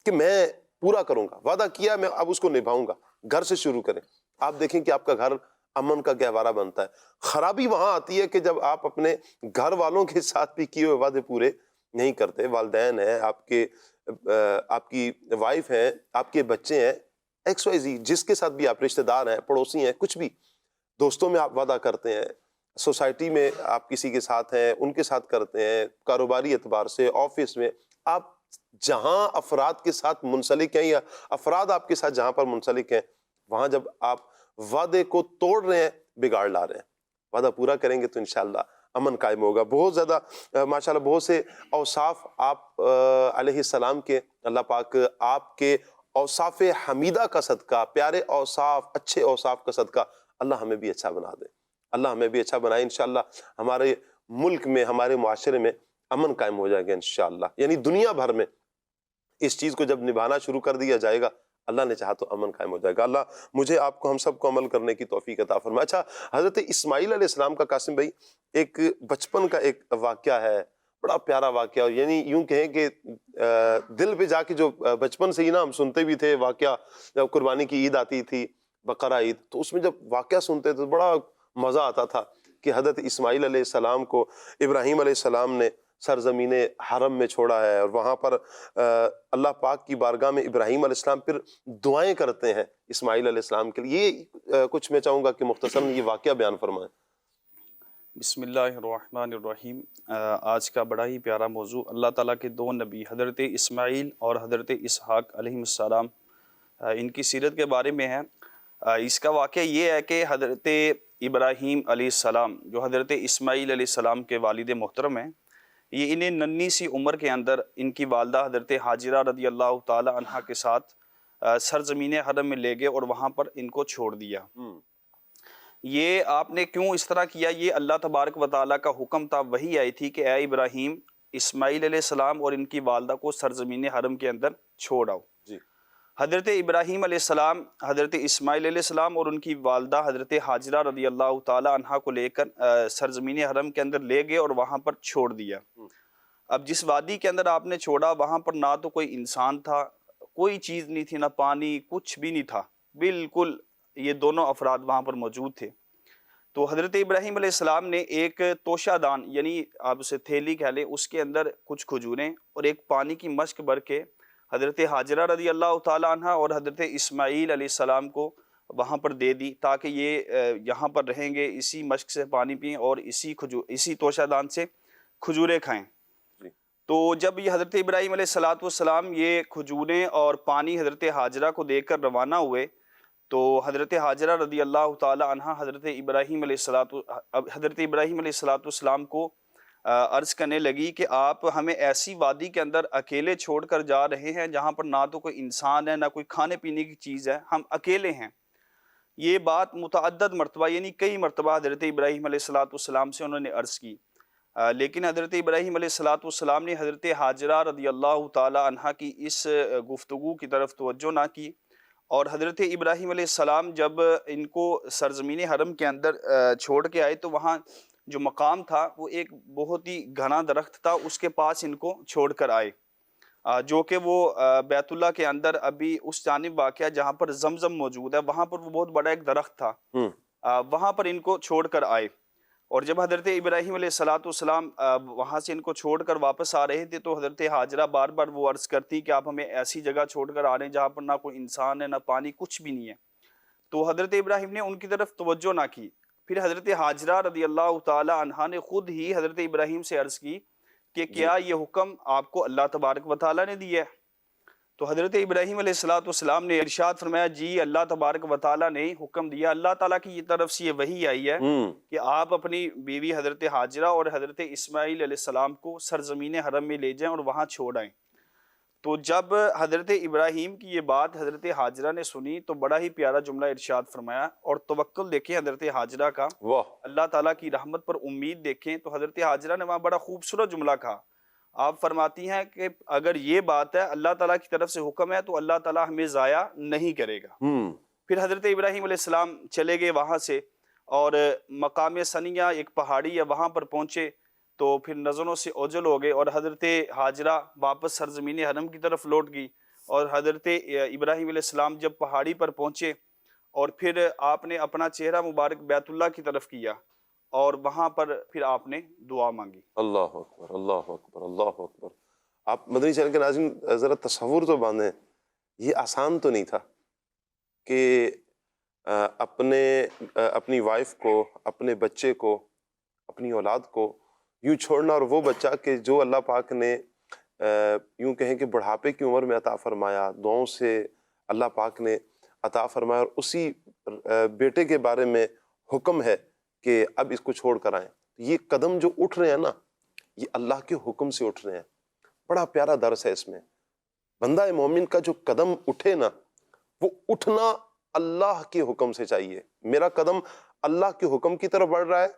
کہ میں پورا کروں گا، وعدہ کیا میں اب اس کو نبھاؤں گا۔ گھر سے شروع کریں، آپ دیکھیں کہ آپ کا گھر امن کا گہوارہ بنتا ہے۔ خرابی وہاں آتی ہے کہ جب آپ اپنے گھر والوں کے ساتھ بھی کیے ہوئے وعدے پورے نہیں کرتے۔ والدین ہیں آپ کی وائف ہیں، آپ کے بچے ہیں، ایکس وائی زی، جس کے ساتھ بھی آپ رشتہ دار ہیں، پڑوسی ہیں، کچھ بھی، دوستوں میں آپ وعدہ کرتے ہیں، سوسائٹی میں آپ کسی کے ساتھ ہیں ان کے ساتھ کرتے ہیں، کاروباری اعتبار سے، آفس میں، آپ جہاں افراد کے ساتھ منسلک ہیں یا افراد آپ کے ساتھ جہاں پر منسلک ہیں، وہاں جب آپ وعدے کو توڑ رہے ہیں، بگاڑ لا رہے ہیں۔ وعدہ پورا کریں گے تو انشاءاللہ امن قائم ہوگا۔ بہت زیادہ ماشاءاللہ بہت سے اوصاف آپ علیہ السلام کے، اللہ پاک آپ کے اوصاف حمیدہ کا صدقہ، پیارے اوصاف، اچھے اوصاف کا صدقہ اللہ ہمیں بھی اچھا بنا دے، اللہ ہمیں بھی اچھا بنائے۔ انشاءاللہ ہمارے ملک میں، ہمارے معاشرے میں امن قائم ہو جائے گا انشاءاللہ. یعنی دنیا بھر میں اس چیز کو جب نبھانا شروع کر دیا جائے گا اللہ نے چاہا تو امن قائم ہو جائے گا. اللہ مجھے آپ کو ہم سب کو عمل کرنے کی توفیق عطا فرمائے. اچھا حضرت اسماعیل علیہ السلام کا قاسم بھائی ایک بچپن کا ایک واقعہ ہے, بڑا پیارا واقعہ, یعنی یوں کہیں کہ دل پہ جا کے جو بچپن سے ہی نا ہم سنتے بھی تھے واقعہ, جب قربانی کی عید آتی تھی بقرہ عید, تو اس میں جب واقعہ سنتے تھے تو بڑا مزہ آتا تھا کہ حضرت اسماعیل علیہ السلام کو ابراہیم علیہ السلام نے سرزمین حرم میں چھوڑا ہے, اور وہاں پر اللہ پاک کی بارگاہ میں ابراہیم علیہ السلام پھر دعائیں کرتے ہیں اسماعیل علیہ السلام کے لیے. یہ کچھ میں چاہوں گا کہ مختصراً یہ واقعہ بیان فرمائیں. بسم اللہ الرحمن الرحیم. آج کا بڑا ہی پیارا موضوع, اللہ تعالیٰ کے دو نبی حضرت اسماعیل اور حضرت اسحاق علیہ السلام, ان کی سیرت کے بارے میں ہے. اس کا واقعہ یہ ہے کہ حضرت ابراہیم علیہ السلام جو حضرت اسماعیل علیہ السلام کے والد محترم ہیں, یہ انہیں ننھی سی عمر کے اندر ان کی والدہ حضرت حاجرہ رضی اللہ تعالی عنہا کے ساتھ سرزمین حرم میں لے گئے اور وہاں پر ان کو چھوڑ دیا. یہ آپ نے کیوں اس طرح کیا, یہ اللہ تبارک و تعالیٰ کا حکم تھا, وہی آئی تھی کہ اے ابراہیم اسماعیل علیہ السلام اور ان کی والدہ کو سرزمین حرم کے اندر چھوڑ آؤ. حضرت ابراہیم علیہ السلام حضرت اسماعیل علیہ السلام اور ان کی والدہ حضرت حاجرہ رضی اللہ تعالی عنہا کو لے کر سرزمین حرم کے اندر لے گئے اور وہاں پر چھوڑ دیا. اب جس وادی کے اندر آپ نے چھوڑا وہاں پر نہ تو کوئی انسان تھا, کوئی چیز نہیں تھی, نہ پانی, کچھ بھی نہیں تھا, بالکل یہ دونوں افراد وہاں پر موجود تھے. تو حضرت ابراہیم علیہ السلام نے ایک توشہ دان, یعنی آپ اسے تھیلی کہہ لیں, اس کے اندر کچھ کھجوریں اور ایک پانی کی مشک بھر کے حضرت حاجرہ رضی اللہ تعالی عنہ اور حضرت اسماعیل علیہ السلام کو وہاں پر دے دی, تاکہ یہ یہاں پر رہیں گے, اسی مشک سے پانی پئیں اور اسی توشہ دان سے کھجوریں کھائیں. تو جب یہ حضرت ابراہیم علیہ السلام یہ کھجوریں اور پانی حضرت حاجرہ کو دے کر روانہ ہوئے, تو حضرت حاجرہ رضی اللہ تعالی عنہ حضرت ابراہیم علیہ السلام کو عرض کرنے لگی کہ آپ ہمیں ایسی وادی کے اندر اکیلے چھوڑ کر جا رہے ہیں جہاں پر نہ تو کوئی انسان ہے, نہ کوئی کھانے پینے کی چیز ہے, ہم اکیلے ہیں. یہ بات متعدد مرتبہ یعنی کئی مرتبہ حضرت ابراہیم علیہ السلام سے انہوں نے عرض کی, لیکن حضرت ابراہیم علیہ السلام نے حضرت حاجرہ رضی اللہ تعالی عنہا کی اس گفتگو کی طرف توجہ نہ کی. اور حضرت ابراہیم علیہ السلام جب ان کو سرزمین حرم کے اندر چھوڑ کے آئے تو وہاں جو مقام تھا وہ ایک بہت ہی گھنا درخت تھا, اس کے پاس ان کو چھوڑ کر آئے, جو کہ وہ بیت اللہ کے اندر ابھی اس جانب واقع جہاں پر زمزم موجود ہے, وہاں پر وہ بہت بڑا ایک درخت تھا, وہاں پر ان کو چھوڑ کر آئے. اور جب حضرت ابراہیم علیہ السلام وہاں سے ان کو چھوڑ کر واپس آ رہے تھے تو حضرت حاجرہ بار بار وہ عرض کرتی کہ آپ ہمیں ایسی جگہ چھوڑ کر آ رہے ہیں جہاں پر نہ کوئی انسان ہے, نہ پانی, کچھ بھی نہیں ہے. تو حضرت ابراہیم نے ان کی طرف توجہ نہ کی. پھر حضرت حاجرہ رضی اللہ تعالی عنہا نے خود ہی حضرت ابراہیم سے عرض کی کہ کیا یہ حکم آپ کو اللہ تبارک و تعالیٰ نے دیا ہے؟ تو حضرت ابراہیم علیہ السلام نے ارشاد فرمایا, جی اللہ تبارک و تعالیٰ نے حکم دیا, اللہ تعالیٰ کی طرف سے یہ وحی آئی ہے کہ آپ اپنی بیوی حضرت حاجرہ اور حضرت اسماعیل علیہ السلام کو سرزمین حرم میں لے جائیں اور وہاں چھوڑ آئیں. تو جب حضرت ابراہیم کی یہ بات حضرت حاجرہ نے سنی تو بڑا ہی پیارا جملہ ارشاد فرمایا, اور توکل دیکھیں حضرت حاجرہ کا, اللہ تعالیٰ کی رحمت پر امید دیکھیں. تو حضرت حاجرہ نے وہاں بڑا خوبصورت جملہ کہا, آپ فرماتی ہیں کہ اگر یہ بات ہے اللہ تعالیٰ کی طرف سے حکم ہے تو اللہ تعالیٰ ہمیں ضائع نہیں کرے گا. پھر حضرت ابراہیم علیہ السلام چلے گئے وہاں سے, اور مقام ثنیہ ایک پہاڑی ہے وہاں پر پہنچے, تو پھر نظروں سے اوجل ہو گئے, اور حضرت حاجرہ واپس سرزمین حرم کی طرف لوٹ گئی. اور حضرت ابراہیم علیہ السلام جب پہاڑی پر پہنچے اور پھر آپ نے اپنا چہرہ مبارک بیت اللہ کی طرف کیا, اور وہاں پر پھر آپ نے دعا مانگی. اللہ اکبر, اللہ اکبر, اللہ اکبر. آپ مدنی چینل کے ناظرین ذرا تصور تو باندھیں, یہ آسان تو نہیں تھا کہ اپنی وائف کو, اپنے بچے کو, اپنی اولاد کو یوں چھوڑنا, اور وہ بچہ کہ جو اللہ پاک نے یوں کہیں کہ بڑھاپے کی عمر میں عطا فرمایا, دعاؤں سے اللہ پاک نے عطا فرمایا, اور اسی بیٹے کے بارے میں حکم ہے کہ اب اس کو چھوڑ کر آئیں. یہ قدم جو اٹھ رہے ہیں نا, یہ اللہ کے حکم سے اٹھ رہے ہیں. بڑا پیارا درس ہے اس میں. بندہ مومن کا جو قدم اٹھے نا, وہ اٹھنا اللہ کے حکم سے چاہیے. میرا قدم اللہ کے حکم کی طرف بڑھ رہا ہے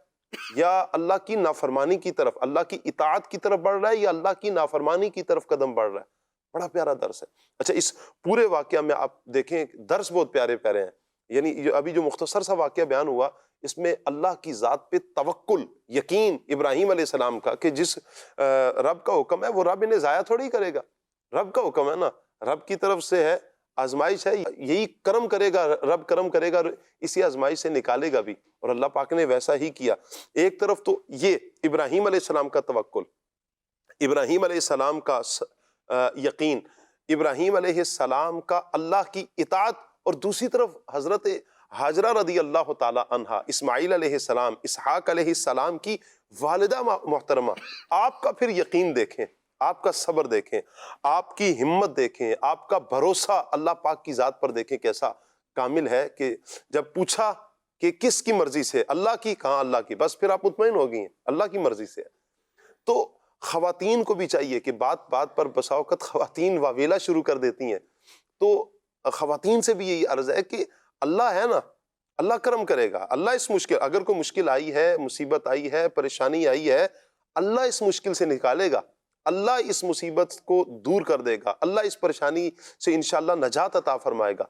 یا اللہ کی نافرمانی کی طرف، اللہ کی اطاعت کی طرف بڑھ رہا ہے یا اللہ کی نافرمانی کی طرف قدم بڑھ رہا ہے؟ بڑا پیارا درس ہے۔ اچھا، اس پورے واقعہ میں آپ دیکھیں درس بہت پیارے پیارے ہیں، یعنی ابھی جو مختصر سا واقعہ بیان ہوا اس میں اللہ کی ذات پہ توکل، یقین ابراہیم علیہ السلام کا کہ جس رب کا حکم ہے وہ رب انہیں ضائع تھوڑی کرے گا، رب کا حکم ہے نا، رب کی طرف سے ہے، آزمائش ہے، یہی کرم کرے گا، رب کرم کرے گا، اسی آزمائش سے نکالے گا بھی، اور اللہ پاک نے ویسا ہی کیا۔ ایک طرف تو یہ ابراہیم علیہ السلام کا توکل، ابراہیم علیہ السلام کا یقین، ابراہیم علیہ السلام کا اللہ کی اطاعت، اور دوسری طرف حضرت ہاجرہ رضی اللہ تعالی عنہا، اسماعیل علیہ السلام، اسحاق علیہ السلام کی والدہ محترمہ، آپ کا پھر یقین دیکھیں، آپ کا صبر دیکھیں، آپ کی ہمت دیکھیں، آپ کا بھروسہ اللہ پاک کی ذات پر دیکھیں کیسا کامل ہے، کہ جب پوچھا کہ کس کی مرضی سے، اللہ کی، کہاں اللہ کی، بس پھر آپ مطمئن ہو گئی ہیں اللہ کی مرضی سے۔ تو خواتین کو بھی چاہیے کہ بات بات پر بسا اوقات خواتین واویلا شروع کر دیتی ہیں، تو خواتین سے بھی یہی عرض ہے کہ اللہ ہے نا، اللہ کرم کرے گا، اللہ اس مشکل، اگر کوئی مشکل آئی ہے، مصیبت آئی ہے، پریشانی آئی ہے، اللہ اس مشکل سے نکالے گا، اللہ اس مصیبت کو دور کر دے گا، اللہ اس پریشانی سے انشاءاللہ نجات عطا فرمائے گا۔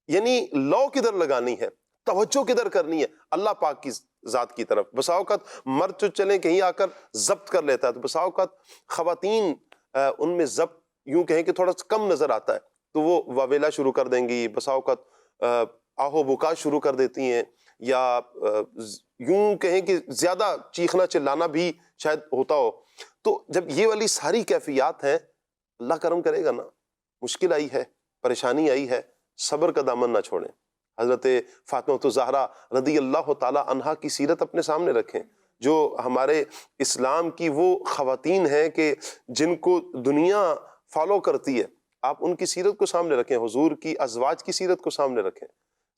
یعنی لو کدھر لگانی ہے، توجہ کدھر کرنی ہے، اللہ پاک کی ذات کی طرف۔ بسا اوقات مرد جو چلیں کہیں آ کر ضبط کر لیتا ہے، تو بسا اوقات خواتین ان میں ضبط یوں کہیں کہ تھوڑا سا کم نظر آتا ہے، تو وہ واویلا شروع کر دیں گی، بسا اوقات آہو بکا شروع کر دیتی ہیں، یا یوں کہیں کہ زیادہ چیخنا چلانا بھی شاید ہوتا ہو۔ تو جب یہ والی ساری کیفیات ہیں، اللہ کرم کرے گا نا، مشکل آئی ہے، پریشانی آئی ہے، صبر کا دامن نہ چھوڑیں۔ حضرت فاطمہ الزہرا رضی اللہ تعالی عنہا کی سیرت اپنے سامنے رکھیں، جو ہمارے اسلام کی وہ خواتین ہیں کہ جن کو دنیا فالو کرتی ہے، آپ ان کی سیرت کو سامنے رکھیں، حضور کی ازواج کی سیرت کو سامنے رکھیں،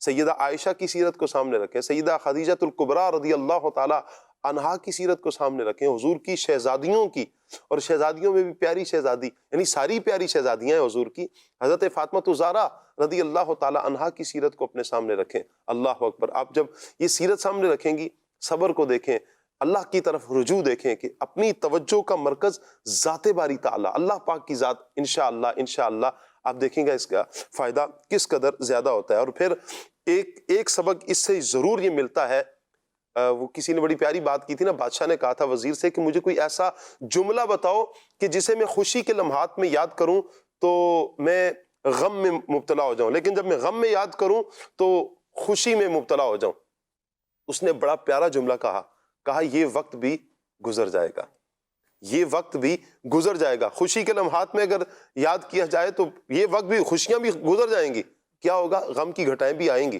سیدہ عائشہ کی سیرت کو سامنے رکھیں، سیدہ خدیجہ الکبریٰ رضی اللہ تعالی عنہا کی سیرت کو سامنے رکھیں، حضور کی شہزادیوں کی، اور شہزادیوں میں بھی پیاری شہزادی، یعنی ساری پیاری شہزادیاں ہیں حضور کی، حضرت فاطمہ الزہرا رضی اللہ تعالی عنہا کی سیرت کو اپنے سامنے رکھیں۔ اللہ اکبر، آپ جب یہ سیرت سامنے رکھیں گی، صبر کو دیکھیں، اللہ کی طرف رجوع دیکھیں کہ اپنی توجہ کا مرکز ذات باری تعالی، اللہ پاک کی ذات، انشاءاللہ آپ دیکھیں گا اس کا فائدہ کس قدر زیادہ ہوتا ہے۔ اور پھر ایک سبق اس سے ضرور یہ ملتا ہے، وہ کسی نے بڑی پیاری بات کی تھی نا، بادشاہ نے کہا تھا وزیر سے کہ مجھے کوئی ایسا جملہ بتاؤ کہ جسے میں خوشی کے لمحات میں یاد کروں تو میں غم میں مبتلا ہو جاؤں، لیکن جب میں غم میں یاد کروں تو خوشی میں مبتلا ہو جاؤں۔ اس نے بڑا پیارا جملہ کہا یہ وقت بھی گزر جائے گا، یہ وقت بھی گزر جائے گا۔ خوشی کے لمحات میں اگر یاد کیا جائے تو یہ وقت بھی، خوشیاں بھی گزر جائیں گی، کیا ہوگا، غم کی گھٹائیں بھی آئیں گی،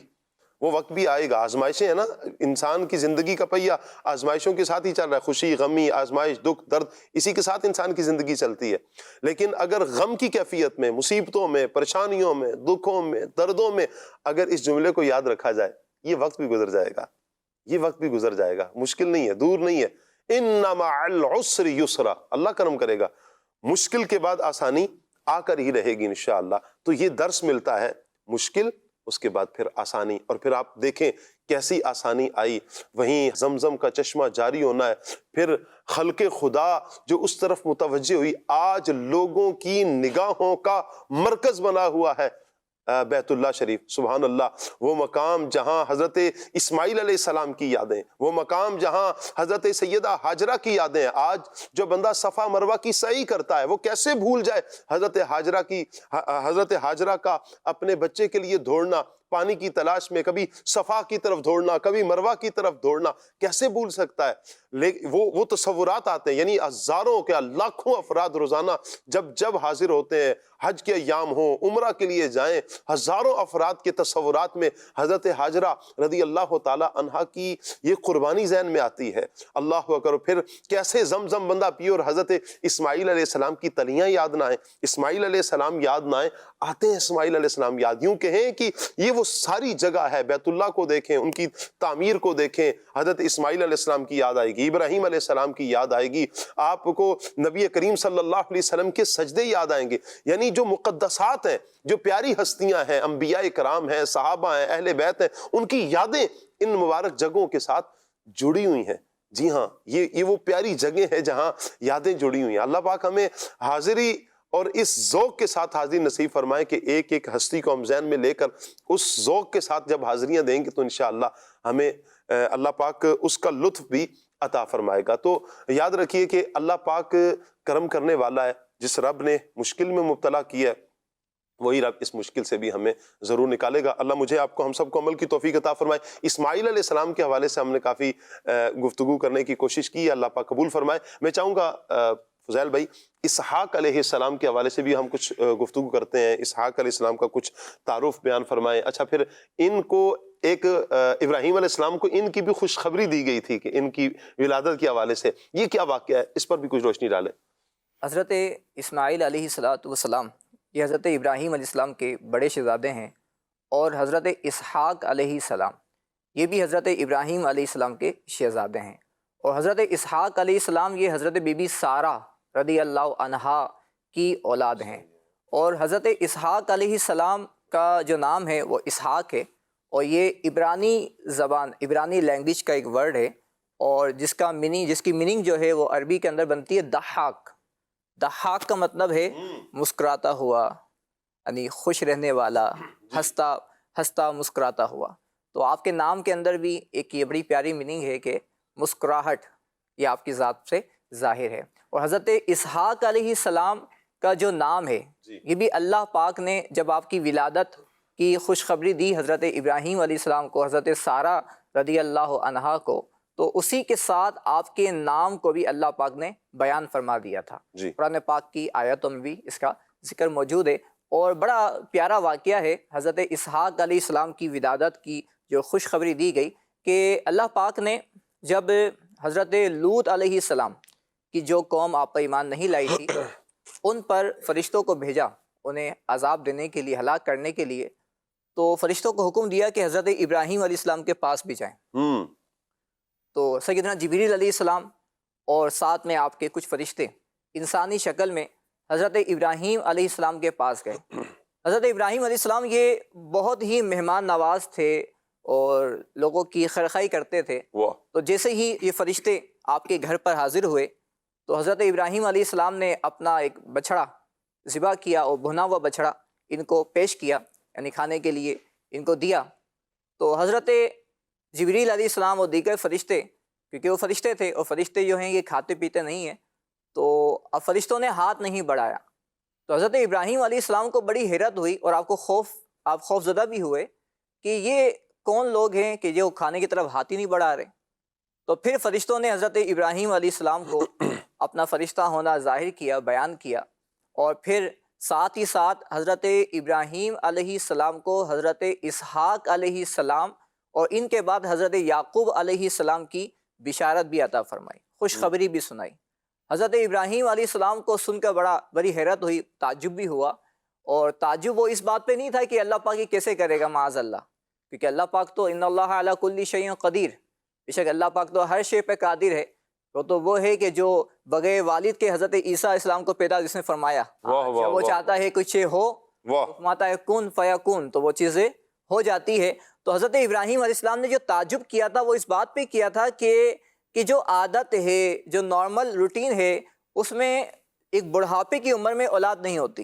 وہ وقت بھی آئے گا۔ آزمائشیں ہیں نا، انسان کی زندگی کا پہیہ آزمائشوں کے ساتھ ہی چل رہا ہے، خوشی، غمی، آزمائش، دکھ، درد، اسی کے ساتھ انسان کی زندگی چلتی ہے۔ لیکن اگر غم کی کیفیت میں، مصیبتوں میں، پریشانیوں میں، دکھوں میں، دردوں میں اگر اس جملے کو یاد رکھا جائے، یہ وقت بھی گزر جائے گا، یہ وقت بھی گزر جائے گا، مشکل نہیں ہے، دور نہیں ہے۔ ان مع العسر یسرا، اللہ کرم کرے گا، مشکل کے بعد آسانی آ کر ہی رہے گی انشاءاللہ۔ تو یہ درس ملتا ہے، مشکل، اس کے بعد پھر آسانی، اور پھر آپ دیکھیں کیسی آسانی آئی۔ وہیں زمزم کا چشمہ جاری ہونا ہے، پھر خلق خدا جو اس طرف متوجہ ہوئی، آج لوگوں کی نگاہوں کا مرکز بنا ہوا ہے بیت اللہ شریف۔ سبحان اللہ، وہ مقام جہاں حضرت اسماعیل علیہ السلام کی یادیں، وہ مقام جہاں حضرت سیدہ ہاجرہ کی یادیں ہیں، آج جو بندہ صفا مروہ کی سعی کرتا ہے وہ کیسے بھول جائے حضرت ہاجرہ کا اپنے بچے کے لیے دوڑنا، پانی کی تلاش میں، کبھی صفا کی طرف دوڑنا، کبھی مروہ کی طرف دوڑنا، کیسے بھول سکتا ہے؟ لیکن وہ تصورات آتے ہیں، یعنی ہزاروں کیا لاکھوں افراد روزانہ جب حاضر ہوتے ہیں، حج کے ایام ہوں، عمرہ کے لیے جائیں، ہزاروں افراد کے تصورات میں حضرت ہاجرہ رضی اللہ تعالی عنہا کی یہ قربانی ذہن میں آتی ہے۔ اللہ اکبر، پھر کیسے زمزم بندہ پیے اور حضرت اسماعیل علیہ السلام کی تلیاں یاد نہ آئیں، اسماعیل علیہ السلام یاد نہ آئیں، آتے ہیں اسماعیل علیہ السلام یاد۔ یوں کہیں کہ یہ وہ ساری جگہ ہے، بیت اللہ کو دیکھیں، ان کی تعمیر کو دیکھیں، حضرت اسماعیل علیہ السلام کی یاد آئے گی، ابراہیم علیہ السلام کی یاد آئے گی، آپ کو نبی کریم صلی اللہ علیہ وسلم کے سجدے یاد آئیں گے۔ یعنی جو مقدسات ہیں، جو پیاری ہستیاں ہیں، انبیاء کرام ہیں، صحابہ ہیں، اہل بیت ہیں، ان کی یادیں ان مبارک جگہوں کے ساتھ جڑی ہوئی ہیں۔ جی ہاں، یہ وہ پیاری جگہ ہے جہاں یادیں جڑی ہوئی ہیں. اللہ پاک ہمیں حاضری اور اس ذوق کے ساتھ حاضری نصیب فرمائے کہ ایک ایک ہستی کو ہم ذہن میں لے کر اس ذوق کے ساتھ جب حاضریاں دیں گے تو انشاءاللہ ہمیں اللہ پاک اس کا لطف بھی عطا فرمائے گا. تو یاد رکھیے کہ اللہ پاک کرم کرنے والا ہے. جس رب نے مشکل میں مبتلا کیا ہے وہی رب اس مشکل سے بھی ہمیں ضرور نکالے گا. اللہ مجھے آپ کو ہم سب کو عمل کی توفیق عطا فرمائے. اسماعیل علیہ السلام کے حوالے سے ہم نے کافی گفتگو کرنے کی کوشش کی ہے. اللہ پاک قبول فرمائے. میں چاہوں گا فضیل بھائی اسحاق علیہ السلام کے حوالے سے بھی ہم کچھ گفتگو کرتے ہیں. اسحاق علیہ السلام کا کچھ تعارف بیان فرمائیں. اچھا پھر ان کو ایک ابراہیم علیہ السلام کو ان کی بھی خوشخبری دی گئی تھی کہ ان کی ولادت کے حوالے سے یہ کیا واقعہ ہے, اس پر بھی کچھ روشنی ڈالیں. حضرت اسماعیل علیہ السلام یہ حضرت ابراہیم علیہ السلام کے بڑے شہزادے ہیں, اور حضرت اسحاق علیہ السلام یہ بھی حضرت ابراہیم علیہ السلام کے شہزادے ہیں. اور حضرت اسحاق علیہ السلام یہ حضرت بی بی سارہ رضی اللہ عنہا کی اولاد ہیں. اور حضرت اسحاق علیہ السلام کا جو نام ہے وہ اسحاق ہے, اور یہ عبرانی زبان عبرانی لینگویج کا ایک ورڈ ہے, اور جس کی میننگ جو ہے وہ عربی کے اندر بنتی ہے دحاق. دحاق کا مطلب ہے مسکراتا ہوا, یعنی خوش رہنے والا, ہنستا مسکراتا ہوا. تو آپ کے نام کے اندر بھی ایک یہ بڑی پیاری میننگ ہے کہ مسکراہٹ یہ آپ کی ذات سے ظاہر ہے. اور حضرت اسحاق علیہ السلام کا جو نام ہے یہ بھی اللہ پاک نے جب آپ کی ولادت کی خوشخبری دی حضرت ابراہیم علیہ السلام کو, حضرت سارہ رضی اللہ عنہا کو, تو اسی کے ساتھ آپ کے نام کو بھی اللہ پاک نے بیان فرما دیا تھا. قرآن پاک کی آیتوں میں بھی اس کا ذکر موجود ہے. اور بڑا پیارا واقعہ ہے حضرت اسحاق علیہ السلام کی ولادت کی جو خوشخبری دی گئی کہ اللہ پاک نے جب حضرت لوط علیہ السلام کی جو قوم آپ پر ایمان نہیں لائی تھی ان پر فرشتوں کو بھیجا انہیں عذاب دینے کے لیے, ہلاک کرنے کے لیے. تو فرشتوں کو حکم دیا کہ حضرت ابراہیم علیہ السلام کے پاس بھی جائیں. تو سیدنا جبریل علیہ السلام اور ساتھ میں آپ کے کچھ فرشتے انسانی شکل میں حضرت ابراہیم علیہ السلام کے پاس گئے. حضرت ابراہیم علیہ السلام یہ بہت ہی مہمان نواز تھے اور لوگوں کی خیرخواہی کرتے تھے. تو جیسے ہی یہ فرشتے آپ کے گھر پر حاضر ہوئے تو حضرت ابراہیم علیہ السلام نے اپنا ایک بچڑا ذبح کیا, اور بھنا ہوا بچڑا ان کو پیش کیا, یعنی کھانے کے لیے ان کو دیا. تو حضرت جبریل علیہ السلام اور دیگر فرشتے, کیونکہ وہ فرشتے تھے اور فرشتے جو ہیں یہ کھاتے پیتے نہیں ہیں, تو اب فرشتوں نے ہاتھ نہیں بڑھایا. تو حضرت ابراہیم علیہ السلام کو بڑی حیرت ہوئی اور آپ خوف زدہ بھی ہوئے کہ یہ کون لوگ ہیں کہ جو کھانے کی طرف ہاتھ ہی نہیں بڑھا رہے. تو پھر فرشتوں نے حضرت ابراہیم علیہ السلام کو اپنا فرشتہ ہونا ظاہر کیا, بیان کیا, اور پھر ساتھ ہی ساتھ حضرت ابراہیم علیہ السلام کو حضرت اسحاق علیہ السلام اور ان کے بعد حضرت یعقوب علیہ السلام کی بشارت بھی عطا فرمائی, خوشخبری بھی سنائی. حضرت ابراہیم علیہ السلام کو سن کر بڑی حیرت ہوئی, تعجب بھی ہوا. اور تعجب وہ اس بات پہ نہیں تھا کہ اللہ پاک یہ کیسے کرے گا, معاذ اللہ, کیونکہ اللہ پاک تو ان اللہ علی کل شیء قدیر, بے شک اللہ پاک تو ہر شے پہ قادر ہے. وہ ہے کہ جو بغیر والد کے حضرت عیسیٰ علیہ السلام کو پیدا جس نے فرمایا جب وہ چاہتا ہے کچھ ہو, فرماتا ہے کن فیکون, تو وہ چیزیں ہو جاتی ہے. تو حضرت ابراہیم علیہ السلام نے جو تعجب کیا تھا وہ اس بات پہ کیا تھا کہ جو عادت ہے, جو نارمل روٹین ہے, اس میں ایک بڑھاپے کی عمر میں اولاد نہیں ہوتی.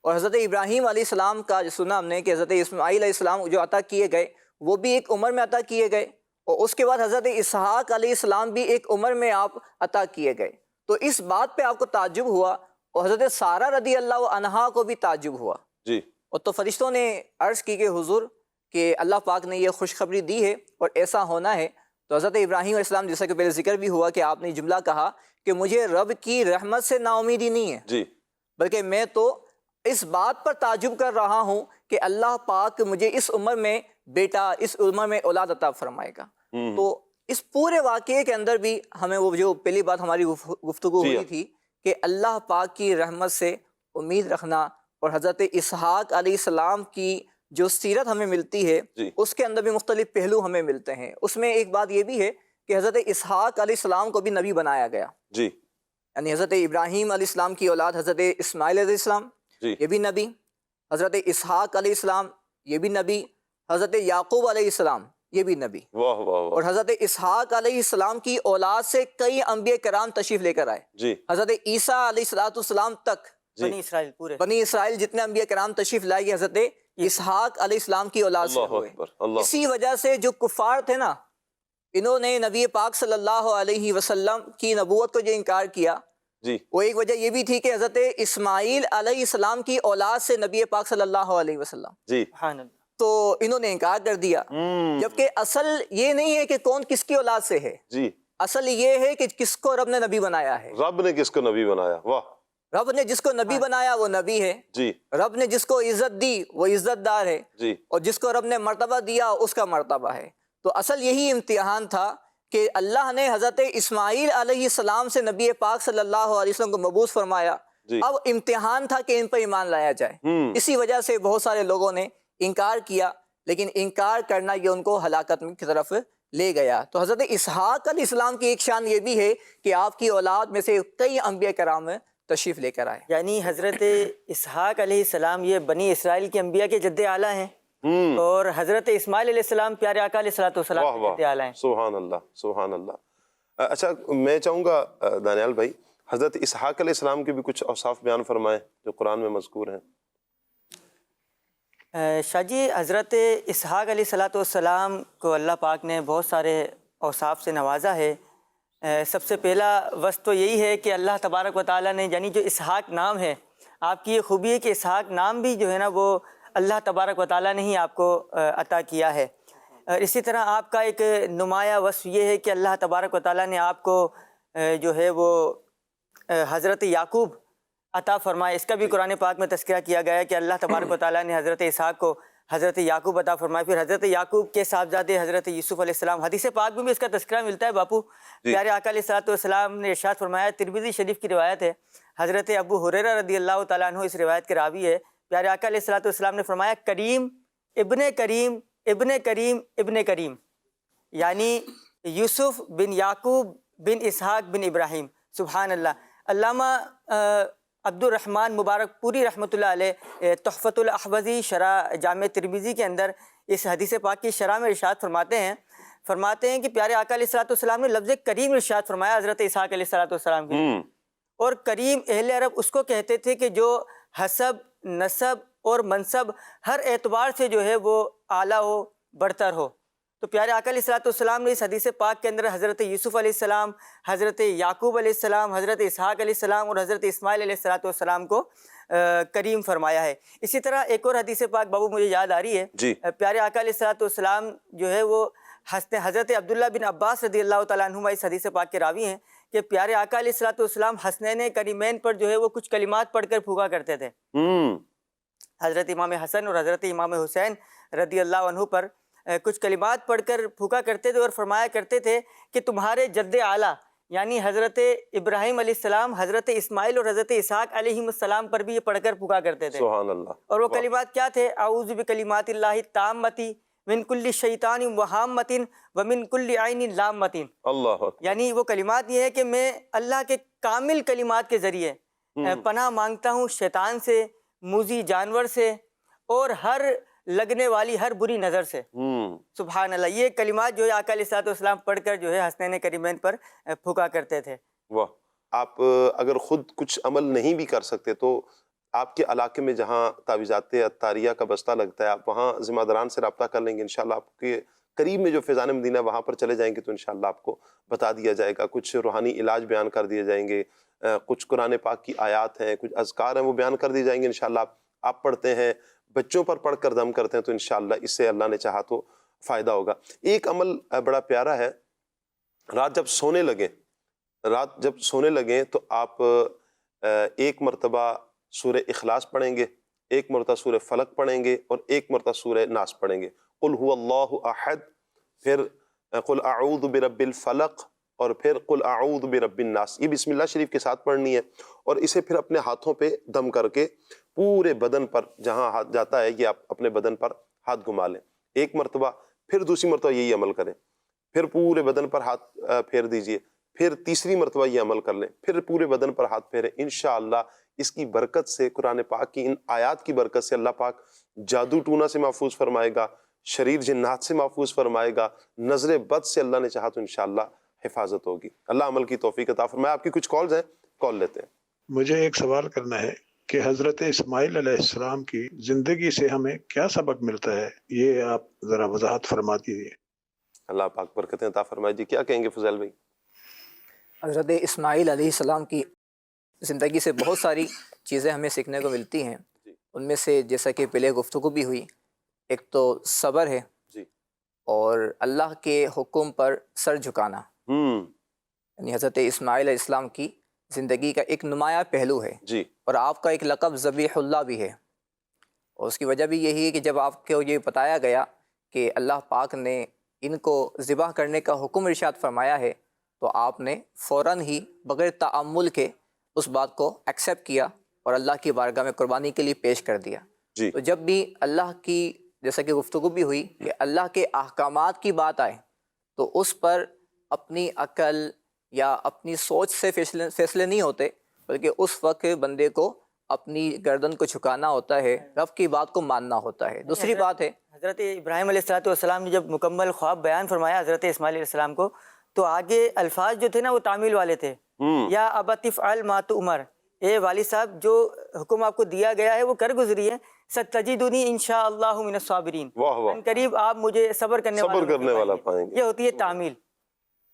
اور حضرت ابراہیم علیہ السلام کا جو سنا ہم نے کہ حضرت اسماعیل علیہ السلام جو عطا کیے گئے وہ بھی ایک عمر میں عطا کیے گئے, اور اس کے بعد حضرت اسحاق علیہ السلام بھی ایک عمر میں آپ عطا کیے گئے. تو اس بات پہ آپ کو تعجب ہوا, اور حضرت سارہ رضی اللہ عنہا کو بھی تعجب ہوا. اور تو فرشتوں نے عرض کی کہ حضور کہ اللہ پاک نے یہ خوشخبری دی ہے اور ایسا ہونا ہے. تو حضرت ابراہیم علیہ السلام, جیسا کہ پہلے ذکر بھی ہوا کہ آپ نے جملہ کہا کہ مجھے رب کی رحمت سے نا امیدی نہیں ہے, بلکہ میں تو اس بات پر تعجب کر رہا ہوں کہ اللہ پاک مجھے اس عمر میں بیٹا, اس عمر میں اولاد عطا فرمائے گا. تو اس پورے واقعے کے اندر بھی ہمیں وہ جو پہلی بات ہماری گفتگو ہوئی تھی کہ اللہ پاک کی رحمت سے امید رکھنا, اور حضرت اسحاق علیہ السلام کی جو سیرت ہمیں ملتی ہے اس کے اندر بھی مختلف پہلو ہمیں ملتے ہیں. اس میں ایک بات یہ بھی ہے کہ حضرت اسحاق علیہ السلام کو بھی نبی بنایا گیا, یعنی حضرت ابراہیم علیہ السلام کی اولاد حضرت اسماعیل علیہ السلام یہ بھی نبی, حضرت اسحاق علیہ السلام یہ بھی نبی, حضرت یعقوب علیہ السلام یہ بھی نبی. واہ واہ واہ. اور حضرت اسحاق علیہ السلام کی اولاد سے کئی انبیاء کرام تشریف لے کر آئے. جی حضرت عیسیٰ علیہ السلام تک جی. بنی اسرائیل پورے. بنی اسرائیل جتنے انبیاء کرام تشریف لائے گئے حضرت اسحاق علیہ السلام کی اولاد سے اللہ ہوئے. اکبر. اللہ. اسی وجہ سے جو کفار تھے نا، انہوں نے نبی پاک صلی اللہ علیہ وسلم کی نبوت کو جو انکار کیا، جی وہ ایک وجہ یہ بھی تھی کہ حضرت اسماعیل علیہ السلام کی اولاد سے نبی پاک صلی اللہ علیہ وسلم، جی. سبحان اللہ. تو انہوں نے انکار کر دیا. جبکہ اصل یہ نہیں ہے کہ کون کس کی اولاد سے ہے، جی. اصل یہ ہے کہ کس کو رب نے نبی بنایا ہے. رب نے کس کو نبی بنایا؟ واہ. رب نے جس کو نبی بنایا وہ نبی ہے. جی رب نے جس کو عزت دی وہ عزت دار ہے. جی. اور جس کو رب نے مرتبہ دیا اس کا مرتبہ ہے. تو اصل یہی امتحان تھا کہ اللہ نے حضرت اسماعیل علیہ السلام سے نبی پاک صلی اللہ علیہ وسلم کو مبعوث فرمایا. جی. اب امتحان تھا کہ ان پر ایمان لایا جائے. اسی وجہ سے بہت سارے لوگوں نے انکار کیا، لیکن انکار کرنا یہ ان کو ہلاکت کی طرف لے گیا. تو حضرت اسحاق علیہ السلام کی ایک شان یہ بھی ہے کہ آپ کی اولاد میں سے کئی انبیاء کرام تشریف لے کر آئے. یعنی حضرت اسحاق علیہ السلام یہ بنی اسرائیل کے انبیاء کے جد اعلیٰ ہیں، اور حضرت اسماعیل علیہ السلام پیارے آقا علیہ السلام واہ کے واہ. جد اعلیٰ ہیں. سبحان اللہ سبحان اللہ. اچھا میں چاہوں گا دانیال بھائی، حضرت اسحاق علیہ السلام کے بھی کچھ اوصاف بیان فرمائیں جو قرآن میں مذکور ہیں. شاہ جی، حضرت اسحاق علیہ السلام کو اللہ پاک نے بہت سارے اوصاف سے نوازا ہے. سب سے پہلا وصف تو یہی ہے کہ اللہ تبارک و تعالیٰ نے، یعنی جو اسحاق نام ہے، آپ کی یہ خوبی ہے کہ اسحاق نام بھی جو ہے نا وہ اللہ تبارک و تعالیٰ نے ہی آپ کو عطا کیا ہے. اسی طرح آپ کا ایک نمایاں وصف یہ ہے کہ اللہ تبارک و تعالیٰ نے آپ کو جو ہے وہ حضرت یعقوب عطا فرمائے. اس کا بھی قرآن پاک میں تذکرہ کیا گیا ہے کہ اللہ تبارک و تعالیٰ نے حضرت اسحاق کو حضرت یعقوب عطا فرمائے. پھر حضرت یعقوب کے صاحبزادے حضرت یوسف علیہ السلام، حدیث پاک میں بھی اس کا تذکرہ ملتا ہے. باپو پیارے آقا علیہ السلام نے ارشاد فرمایا، ترمذی شریف کی روایت ہے، حضرت ابو ہریرہ رضی اللہ تعالیٰ عنہ اس روایت کے راوی ہے. پیارے آقا علیہ السلام نے فرمایا، کریم ابن کریم ابن کریم ابن کریم، یعنی یوسف بن یعقوب بن اسحاق بن ابراہیم. سبحان اللہ. علامہ عبد الرحمن مبارک پوری رحمۃ اللہ علیہ تحفۃ الاحوذی شرح جامع ترمذی کے اندر اس حدیث پاک کی شرح میں ارشاد فرماتے ہیں کہ پیارے آقا علیہ السلام نے لفظ کریم ارشاد فرمایا حضرت اسحاق علیہ السلام کے لیے. اور کریم اہل عرب اس کو کہتے تھے کہ جو حسب، نسب اور منصب ہر اعتبار سے جو ہے وہ اعلیٰ ہو، برتر ہو. تو پیارے آقا علیہ السلام نے اس حدیث پاک کے اندر حضرت یوسف علیہ السلام، حضرت یعقوب علیہ السلام، حضرت اسحاق علیہ السلام اور حضرت اسماعیل علیہ السلام کو کریم فرمایا ہے. اسی طرح ایک اور حدیث پاک بابو مجھے یاد آ رہی ہے. جی. پیارے آقا علیہ السلام جو ہے وہ حضرت عبداللہ بن عباس رضی اللہ تعالیٰ عنہما اس حدیث پاک کے راوی ہیں کہ پیارے آقا علیہ السلام حسنین کریمین پر جو ہے وہ کچھ کلمات پڑھ کر پھونکا کرتے تھے. حضرت امام حسن اور حضرت امام حسین رضی اللہ عنہ پر کچھ کلمات پڑھ کر پھونکا کرتے تھے اور فرمایا کرتے تھے کہ تمہارے جد اعلیٰ یعنی حضرت ابراہیم علیہ السلام، حضرت اسماعیل اور حضرت اسحاق علیہ السلام پر بھی یہ پڑھ کر پھونکا کرتے تھے. سبحان اللہ. اور وہ کلمات کیا تھے؟ اعوذ بکلمات اللہ التامۃ من کل شیطان وہامۃ ومن کل عین لامۃ. اللہ. یعنی وہ کلمات یہ ہے کہ میں اللہ کے کامل کلمات کے ذریعے پناہ مانگتا ہوں شیطان سے، موذی جانور سے اور ہر لگنے والی ہر بری نظر سے. سبحان اللہ. یہ کلمات جو ہے آقا علیہ السلام پڑھ کر جو ہے حسنین کریمین پر پھونکا کرتے تھے. واہ. آپ اگر خود کچھ عمل نہیں بھی کر سکتے تو آپ کے علاقے میں جہاں تعویذات عطاریہ کا بستہ لگتا ہے آپ وہاں ذمہ داران سے رابطہ کر لیں گے. انشاءاللہ آپ کے قریب میں جو فیضان مدینہ ہے وہاں پر چلے جائیں گے تو انشاءاللہ آپ کو بتا دیا جائے گا. کچھ روحانی علاج بیان کر دیے جائیں گے، کچھ قرآن پاک کی آیات ہیں، کچھ اذکار ہیں وہ بیان کر دی جائیں گے. انشاءاللہ آپ پڑھتے ہیں، بچوں پر پڑھ کر دم کرتے ہیں تو انشاءاللہ اس سے اللہ نے چاہا تو فائدہ ہوگا. ایک عمل بڑا پیارا ہے. رات جب سونے لگیں تو آپ ایک مرتبہ سورہ اخلاص پڑھیں گے، ایک مرتبہ سورہ فلق پڑھیں گے اور ایک مرتبہ سورہ ناس پڑھیں گے. قل هو اللہ احد، پھر قل اعوذ برب الفلق اور پھر قل اعوذ برب الناس. یہ بسم اللہ شریف کے ساتھ پڑھنی ہے اور اسے پھر اپنے ہاتھوں پہ دم کر کے پورے بدن پر جہاں ہاتھ جاتا ہے یہ آپ اپنے بدن پر ہاتھ گھما لیں ایک مرتبہ، پھر دوسری مرتبہ یہی عمل کریں، پھر پورے بدن پر ہاتھ پھیر دیجئے، پھر تیسری مرتبہ یہ عمل کر لیں، پھر پورے بدن پر ہاتھ پھیریں. انشاءاللہ اس کی برکت سے، قرآن پاک کی ان آیات کی برکت سے اللہ پاک جادو ٹونا سے محفوظ فرمائے گا، شریر جنات سے محفوظ فرمائے گا، نظر بد سے اللہ نے چاہا تو انشاءاللہ حفاظت ہوگی۔ اللہ عمل کی توفیق عطا فرمائے۔ آپ کی کچھ کالز ہیں، کال لیتے ہیں۔ مجھے ایک سوال کرنا ہے کہ حضرت اسماعیل علیہ السلام کی زندگی سے ہمیں کیا سبق ملتا ہے، یہ آپ ذرا وضاحت فرما دیجیے۔ اللہ پاک برکتیں عطا فرمائے۔ جی کیا کہیں گے فضیل بھائی؟ حضرت اسماعیل علیہ السلام کی زندگی سے بہت ساری چیزیں ہمیں سیکھنے کو ملتی ہیں۔ ان میں سے جیسا کہ پہلے گفتگو بھی ہوئی، ایک تو صبر ہے جی، اور اللہ کے حکم پر سر جھکانا، یعنی حضرت اسماعیل علیہ السلام کی زندگی کا ایک نمایاں پہلو ہے۔ جی، اور آپ کا ایک لقب ذبیح اللہ بھی ہے، اور اس کی وجہ بھی یہی ہے کہ جب آپ کو یہ بتایا گیا کہ اللہ پاک نے ان کو ذبح کرنے کا حکم ارشاد فرمایا ہے تو آپ نے فوراً ہی بغیر تعمل کے اس بات کو ایکسیپٹ کیا اور اللہ کی بارگاہ میں قربانی کے لیے پیش کر دیا۔ جی، تو جب بھی اللہ کی، جیسا کہ گفتگو بھی ہوئی، کہ اللہ کے احکامات کی بات آئے تو اس پر اپنی عقل یا اپنی سوچ سے فیصلے نہیں ہوتے، بلکہ اس وقت بندے کو اپنی گردن کو جھکانا ہوتا ہے، رب کی بات کو ماننا ہوتا ہے۔ دوسری بات ہے حضرت ابراہیم علیہ السلام نے جب مکمل خواب بیان فرمایا حضرت اسماعیل علیہ السلام کو، تو آگے الفاظ جو تھے نا وہ تعمیل والے تھے۔ یا ابت افعل ما تؤمر، اے والد صاحب جو حکم آپ کو دیا گیا ہے وہ کر گزریے، ستجدنی انشاءاللہ من الصابرین، واہ واہ، ان قریب آپ مجھے صبر کرنے والا پائیں گے۔ یہ ہوتی ہے تعمیل۔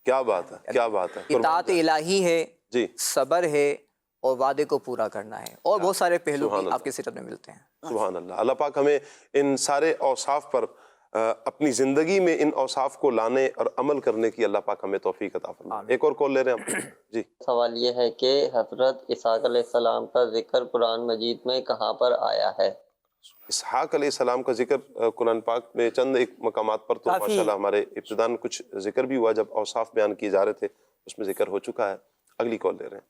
کیا بات ہے، کیا بات ہے۔ اطاعت الہی ہے، جی، صبر ہے، اور وعدے کو پورا کرنا ہے، اور بہت سارے پہلو سبحان بھی اللہ، آپ کی سیرت میں ملتے ہیں۔ سبحان اللہ۔ اللہ پاک ہمیں ان سارے اوصاف پر اپنی زندگی میں ان اوصاف کو لانے اور عمل کرنے کی اللہ پاک ہمیں توفیق عطا فرمائے۔ ایک اور کال لے رہے ہیں ہم۔ جی، سوال یہ ہے کہ حضرت اسحاق علیہ السلام کا ذکر قرآن مجید میں کہاں پر آیا ہے؟ اسحاق علیہ السلام کا ذکر قرآن پاک میں چند ایک مقامات پر تو ماشاءاللہ ہمارے ابتداً کچھ ذکر بھی ہوا، جب اوصاف بیان کیے جا رہے تھے اس میں ذکر ہو چکا ہے۔ اگلی کال لے رہے ہیں۔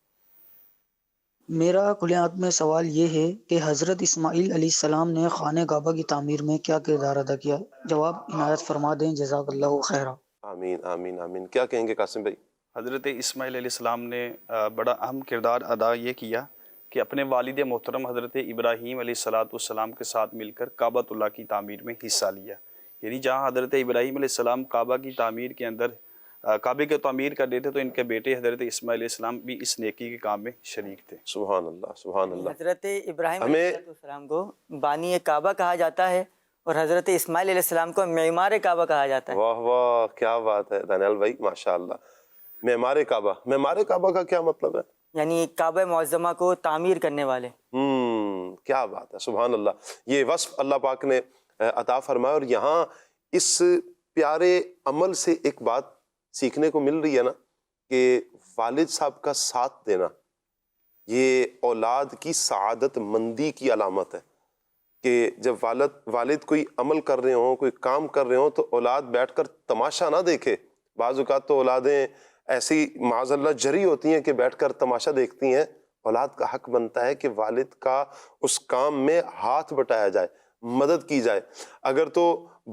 میرا کلیات میں سوال یہ ہے کہ حضرت اسماعیل علیہ السلام نے خانہ کعبہ کی تعمیر میں کیا کردار ادا کیا؟ جواب عنایت فرما دیں، جزاک اللہ خیرہ۔ آمین آمین آمین۔ کیا کہیں گے قاسم بھائی؟ حضرت اسماعیل علیہ السلام نے بڑا اہم کردار ادا یہ کیا کہ اپنے والد محترم حضرت ابراہیم علیہ السلام کے ساتھ مل کر کعبۃ اللہ کی تعمیر میں حصہ لیا۔ یعنی جہاں حضرت ابراہیم علیہ السلام کعبہ کی تعمیر کے اندر کعبے کی تعمیر کر رہے تھے تو ان کے بیٹے حضرت اسماعیل علیہ السلام بھی اس نیکی کے کام میں شریک تھے۔ سبحان اللہ، سبحان اللہ۔ حضرت ابراہیم علیہ السلام کو بانی کعبہ کہا جاتا ہے اور حضرت اسماعیل علیہ السلام کو معمار کعبہ کہا جاتا ہے۔ واہ واہ، کیا بات ہے دانیال بھائی، ماشاءاللہ۔ معمار کعبہ، معمار کعبہ کا کیا مطلب ہے؟ یعنی کعبہ معظمہ کو تعمیر کرنے والے۔ کیا بات ہے، سبحان اللہ۔ یہ وصف اللہ پاک نے عطا فرمایا، اور یہاں اس پیارے عمل سے ایک بات سیکھنے کو مل رہی ہے نا کہ والد صاحب کا ساتھ دینا یہ اولاد کی سعادت مندی کی علامت ہے، کہ جب والد کوئی عمل کر رہے ہوں، کوئی کام کر رہے ہوں تو اولاد بیٹھ کر تماشا نہ دیکھے۔ بعض اوقات تو اولادیں ایسی معاذ اللہ جری ہوتی ہیں کہ بیٹھ کر تماشا دیکھتی ہیں۔ اولاد کا حق بنتا ہے کہ والد کا اس کام میں ہاتھ بٹایا جائے، مدد کی جائے۔ اگر تو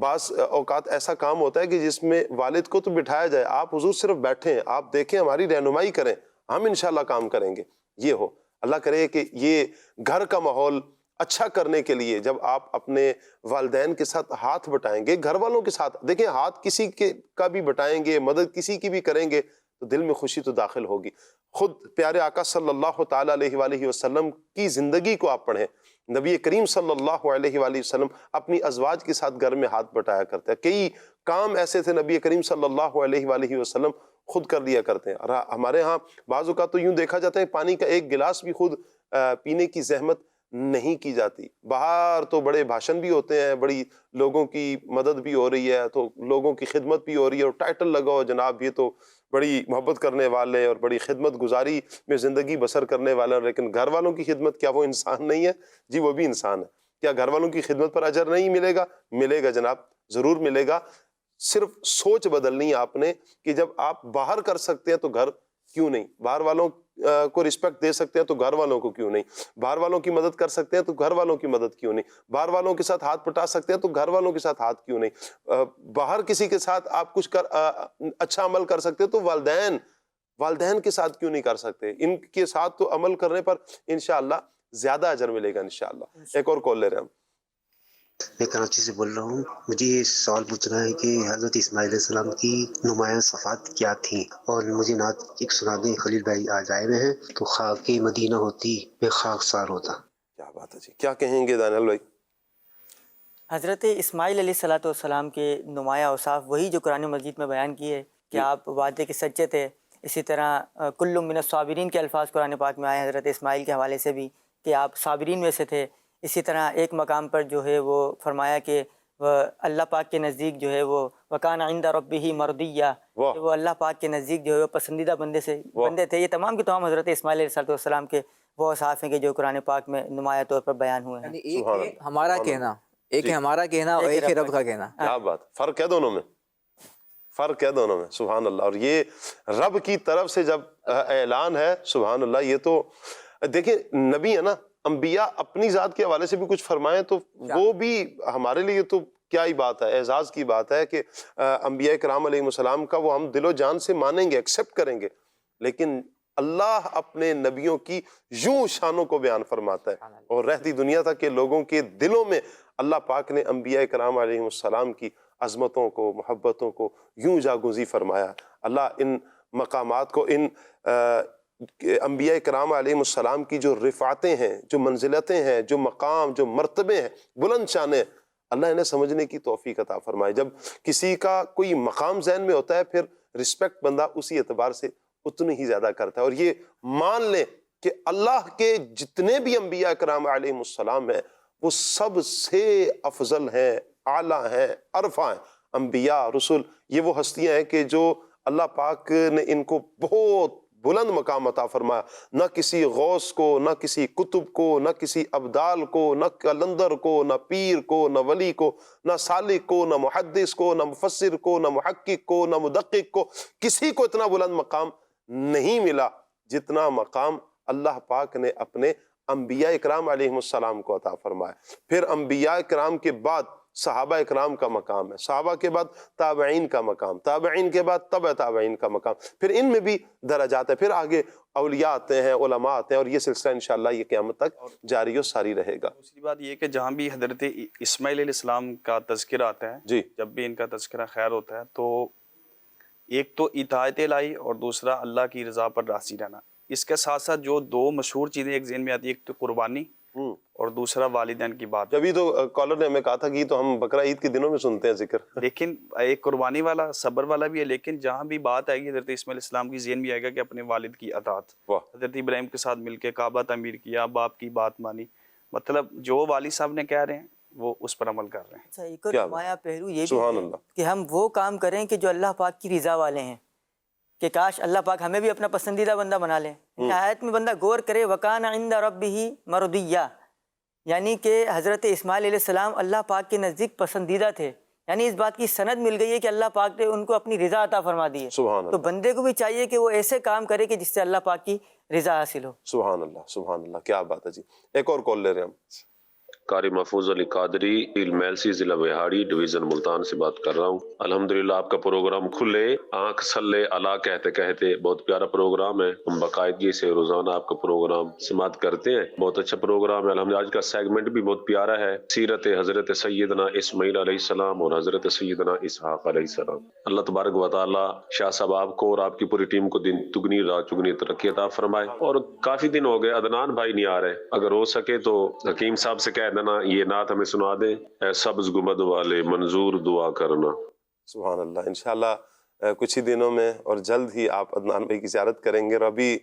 بعض اوقات ایسا کام ہوتا ہے کہ جس میں والد کو تو بٹھایا جائے، آپ حضور صرف بیٹھیں، آپ دیکھیں، ہماری رہنمائی کریں، ہم انشاءاللہ کام کریں گے۔ یہ ہو، اللہ کرے کہ یہ گھر کا ماحول اچھا کرنے کے لیے جب آپ اپنے والدین کے ساتھ ہاتھ بٹائیں گے، گھر والوں کے ساتھ دیکھیں، ہاتھ کسی کا بھی بٹائیں گے، مدد کسی کی بھی کریں گے تو دل میں خوشی تو داخل ہوگی۔ خود پیارے آقا صلی اللہ تعالیٰ علیہ وآلہ وسلم کی زندگی کو آپ پڑھیں، نبی کریم صلی اللہ علیہ وآلہ وسلم اپنی ازواج کے ساتھ گھر میں ہاتھ بٹایا کرتے ہیں۔ کئی کام ایسے تھے نبی کریم صلی اللہ علیہ وآلہ وسلم خود کر لیا کرتے ہیں۔ اور ہمارے ہاں بعض اوقات تو یوں دیکھا جاتا ہے پانی کا ایک گلاس بھی خود پینے کی زحمت نہیں کی جاتی۔ باہر تو بڑے بھاشن بھی ہوتے ہیں، بڑی لوگوں کی مدد بھی ہو رہی ہے، تو لوگوں کی خدمت بھی ہو رہی ہے، اور ٹائٹل لگاؤ جناب یہ تو بڑی محبت کرنے والے اور بڑی خدمت گزاری میں زندگی بسر کرنے والے، لیکن گھر والوں کی خدمت، کیا وہ انسان نہیں ہے؟ جی وہ بھی انسان ہے۔ کیا گھر والوں کی خدمت پر اجر نہیں ملے گا؟ ملے گا جناب، ضرور ملے گا۔ صرف سوچ بدلنی ہے آپ نے کہ جب آپ باہر کر سکتے ہیں تو گھر کیوں نہیں؟ باہر والوں کو رسپیکٹ دے سکتے ہیں تو گھر والوں کو کیوں نہیں؟ باہر والوں کی مدد کر سکتے ہیں تو گھر والوں کی مدد کیوں نہیں؟ باہر والوں کے ساتھ ہاتھ پٹا سکتے ہیں تو گھر والوں کے ساتھ ہاتھ کیوں نہیں؟ باہر کسی کے ساتھ آپ کچھ اچھا عمل کر سکتے ہیں تو والدین کے ساتھ کیوں نہیں کر سکتے؟ ان کے ساتھ تو عمل کرنے پر انشاءاللہ زیادہ اجر ملے گا انشاءاللہ۔ ایک اور کال لے رہے ہیں ہم۔ میں کراچی سے بول رہا ہوں. مجھے یہ سوال پوچھنا ہے کہ حضرت اسماعیل علیہ السلام کی نمایاں صفات کیا تھیں، اور مجھے نعت ایک سنا دیں. خلیل بھائی آج آئے ہوئے ہیں، تو خاک مدینہ ہوتی میں خاکسار ہوتا. کیا بات ہے جی، کیا کہیں گے دانیال بھائی؟ حضرت اسماعیل علیہ الصلوۃ والسلام کے نمایاں اوصاف وہی جو قرآن مجید میں بیان کیے کہ آپ وعدے کے سچے تھے. اسی طرح کل من الصابرین کے الفاظ قرآن پاک میں آئے حضرت اسماعیل کے حوالے سے بھی کہ آپ صابرین میں سے تھے. اسی طرح ایک مقام پر جو ہے وہ فرمایا کہ وہ اللہ پاک کے نزدیک جو ہے وہ وکان عند ربہ مرضیہ، کہ وہ اللہ پاک کے نزدیک جو ہے وہ پسندیدہ بندے تھے. یہ تمام کے تمام حضرت اسماعیل علیہ السلام کے وہ اوصاف ہیں کہ جو قرآن پاک میں نمایاں طور پر بیان ہوئے ہیں. ایک ہے ہمارا کہنا، ایک ہے ہمارا کہنا اور ایک ہے رب کا کہنا. کیا بات، فرق ہے دونوں میں، فرق ہے دونوں میں. سبحان اللہ. اور یہ رب کی طرف سے جب اعلان ہے، سبحان اللہ. یہ تو دیکھیں نبی ہے نا، انبیاء اپنی ذات کے حوالے سے بھی کچھ فرمائیں تو وہ بھی ہمارے لیے تو کیا ہی بات ہے، اعزاز کی بات ہے کہ انبیاء کرام علیہ السلام کا وہ ہم دل و جان سے مانیں گے، ایکسیپٹ کریں گے. لیکن اللہ اپنے نبیوں کی یوں شانوں کو بیان فرماتا ہے، اور رہتی دنیا تک کے لوگوں کے دلوں میں اللہ پاک نے انبیاء کرام علیہ السلام کی عظمتوں کو، محبتوں کو یوں جاگزی فرمایا. اللہ ان مقامات کو، ان انبیاء کرام علیہ السلام کی جو رفعتیں ہیں، جو منزلتیں ہیں، جو مقام، جو مرتبے ہیں، بلند شانیں، اللہ انہیں سمجھنے کی توفیق عطا فرمائے. جب کسی کا کوئی مقام ذہن میں ہوتا ہے پھر رسپیکٹ بندہ اسی اعتبار سے اتنی ہی زیادہ کرتا ہے. اور یہ مان لیں کہ اللہ کے جتنے بھی انبیاء کرام علیہ السلام ہیں وہ سب سے افضل ہیں، اعلیٰ ہیں، عرفہ ہیں. انبیاء، رسول، یہ وہ ہستیاں ہیں کہ جو اللہ پاک نے ان کو بہت بلند مقام عطا فرمایا. نہ کسی غوث کو، نہ کسی قطب کو، نہ کسی ابدال کو، نہ کلندر کو، نہ پیر کو، نہ ولی کو، نہ سالک کو، نہ محدث کو، نہ مفسر کو، نہ محقق کو، نہ مدقق کو، کسی کو اتنا بلند مقام نہیں ملا جتنا مقام اللہ پاک نے اپنے انبیاء اکرام علیہ السلام کو عطا فرمایا. پھر انبیاء اکرام کے بعد صحابہ اکرام کا مقام ہے، صحابہ کے بعد تابعین کا مقام، تابعین کے بعد تبع تابعین کا مقام، پھر ان میں بھی درجات ہیں، پھر آگے اولیاء آتے ہیں، علماء آتے ہیں، اور یہ سلسلہ انشاءاللہ یہ قیامت تک جاری و ساری رہے گا. دوسری بات یہ کہ جہاں بھی حضرت اسماعیل علیہ السلام کا تذکرہ آتا ہے، جی، جب بھی ان کا تذکرہ خیر ہوتا ہے تو ایک تو اطاعت الہی اور دوسرا اللہ کی رضا پر راضی رہنا. اس کے ساتھ ساتھ جو دو مشہور چیزیں ایک ذہن میں آتی ہے، ایک تو قربانی اور دوسرا والدین کی بات. جبھی تو کالر نے ہمیں کہا تھا کہ تو ہم بقرہ عید کے دنوں میں سنتے ہیں ذکر. لیکن ایک قربانی والا، صبر والا بھی ہے، لیکن جہاں بھی بات آئے گی حضرت اسماعیل علیہ السلام کی ذہن بھی آئے گا کہ اپنے والد کی اطاعت. حضرت ابراہیم کے ساتھ مل کے کعبہ تعمیر کیا، باپ کی بات مانی، مطلب جو والد صاحب نے کہہ رہے ہیں وہ اس پر عمل کر رہے ہیں. اچھا، ایک اور نمایاں پہلو یہ بھی ہے کہ ہم وہ کام کریں کہ جو اللہ پاک کی رضا والے ہیں، کہ کاش اللہ پاک ہمیں بھی اپنا پسندیدہ بندہ بنا لیں. آیت میں بندہ غور کرے وکان عند ربہ مرضیہ، یعنی کہ حضرت اسماعیل علیہ السلام اللہ پاک کے نزدیک پسندیدہ تھے. یعنی اس بات کی سند مل گئی ہے کہ اللہ پاک نے ان کو اپنی رضا عطا فرما دی ہے. تو بندے کو بھی چاہیے کہ وہ ایسے کام کرے کہ جس سے اللہ پاک کی رضا حاصل ہو. سبحان اللہ، سبحان اللہ، کیا بات ہے جی. ایک اور کال لے رہے ہیں ہم. قاری محفوظ علی قادری، میلسی، ضلع بہاڑی، ڈویژن ملتان سے بات کر رہا ہوں. الحمدللہ آپ کا پروگرام کھلے آنکھ سلے اللہ کہتے کہتے بہت پیارا پروگرام ہے. ہم باقاعدگی سے روزانہ آپ کا پروگرام سماعت کرتے ہیں. بہت اچھا پروگرام ہے الحمدللہ. آج کا سیگمنٹ بھی بہت پیارا ہے، سیرت حضرت سیدنا اسماعیل علیہ السلام اور حضرت سیدنا اسحاق علیہ السلام. اللہ تبارک و تعالی شاہ صاحب آپ کو اور آپ کی پوری ٹیم کو دن دگنی رات چگنی ترقی عطا فرمائے. اور کافی دن ہو گئے عدنان بھائی نہیں آ رہے، اگر ہو سکے تو حکیم صاحب سے کہہ دینا یہ نعت ہمیں سنا دیں، اے سبز گنبد والے منظور دعا کرنا. سبحان اللہ. انشاءاللہ کچھ ہی دنوں میں اور جلد ہی آپ عدنان بھائی کی زیارت کریں گے. اور ابھی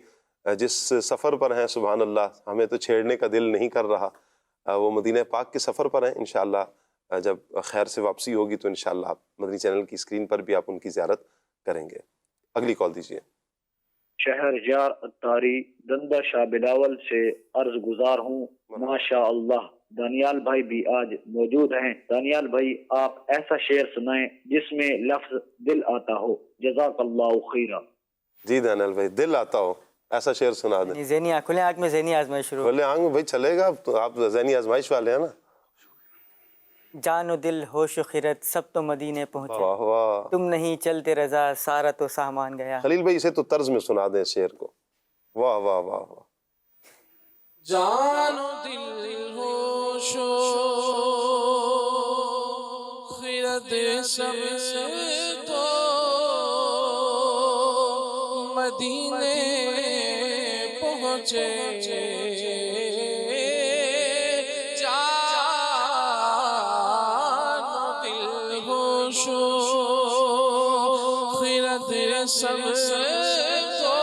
جس سفر پر ہیں سبحان اللہ ہمیں تو چھیڑنے کا دل نہیں کر رہا، وہ مدینہ پاک کے سفر پر ہیں. انشاءاللہ جب خیر سے واپسی ہوگی تو انشاءاللہ آپ مدنی چینل کی اسکرین پر بھی آپ ان کی زیارت کریں گے. اگلی کال دیجیے. شہر یار اتاری دندہ شاہ بلاول سے عرض گزار ہوں. ماشاء اللہ دانیال بھائی بھی آج موجود ہیں. دانیال بھائی آپ ایسا شعر سنائیں جس میں لفظ دل آتا ہو. جزاک اللہ خیرہ. جی دانیال بھائی، دل آتا ہو ایسا شعر سنا دیں. ذہنی کھلے آنکھ میں ذہنی آزمائش شروع. کھلے آنکھ میں بھائی چلے گا، تو آپ ذہنی آزمائش والے ہیں نا. جان و دل ہوش و خیرت سب تو مدینے پہنچے، واہ واہ، تم نہیں چلتے رضا سارا تو سامان گیا. خلیل بھائی اسے تو طرز میں سنا دیں شعر کو. واہ واہ واہ واہ. جان و دل ہوش و سب تو مدینے پہنچے جان و دل ہوش و خیرت سب تو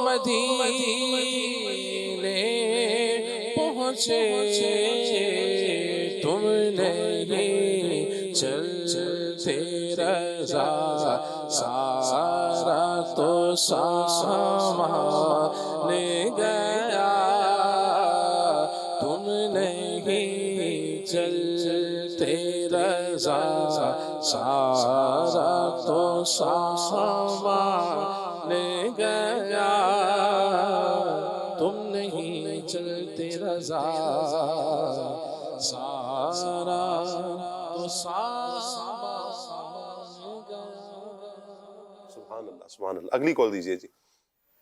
مدینے پہنچے تم نہیں چلتے رضا سارا تو سامان گیا تم نہیں چلتے رضا سارا تو سامان گیا تم نہیں چلتے رضا سارا تو سبحان اللہ سبحان اللہ. اگلی کال دیجیے جی.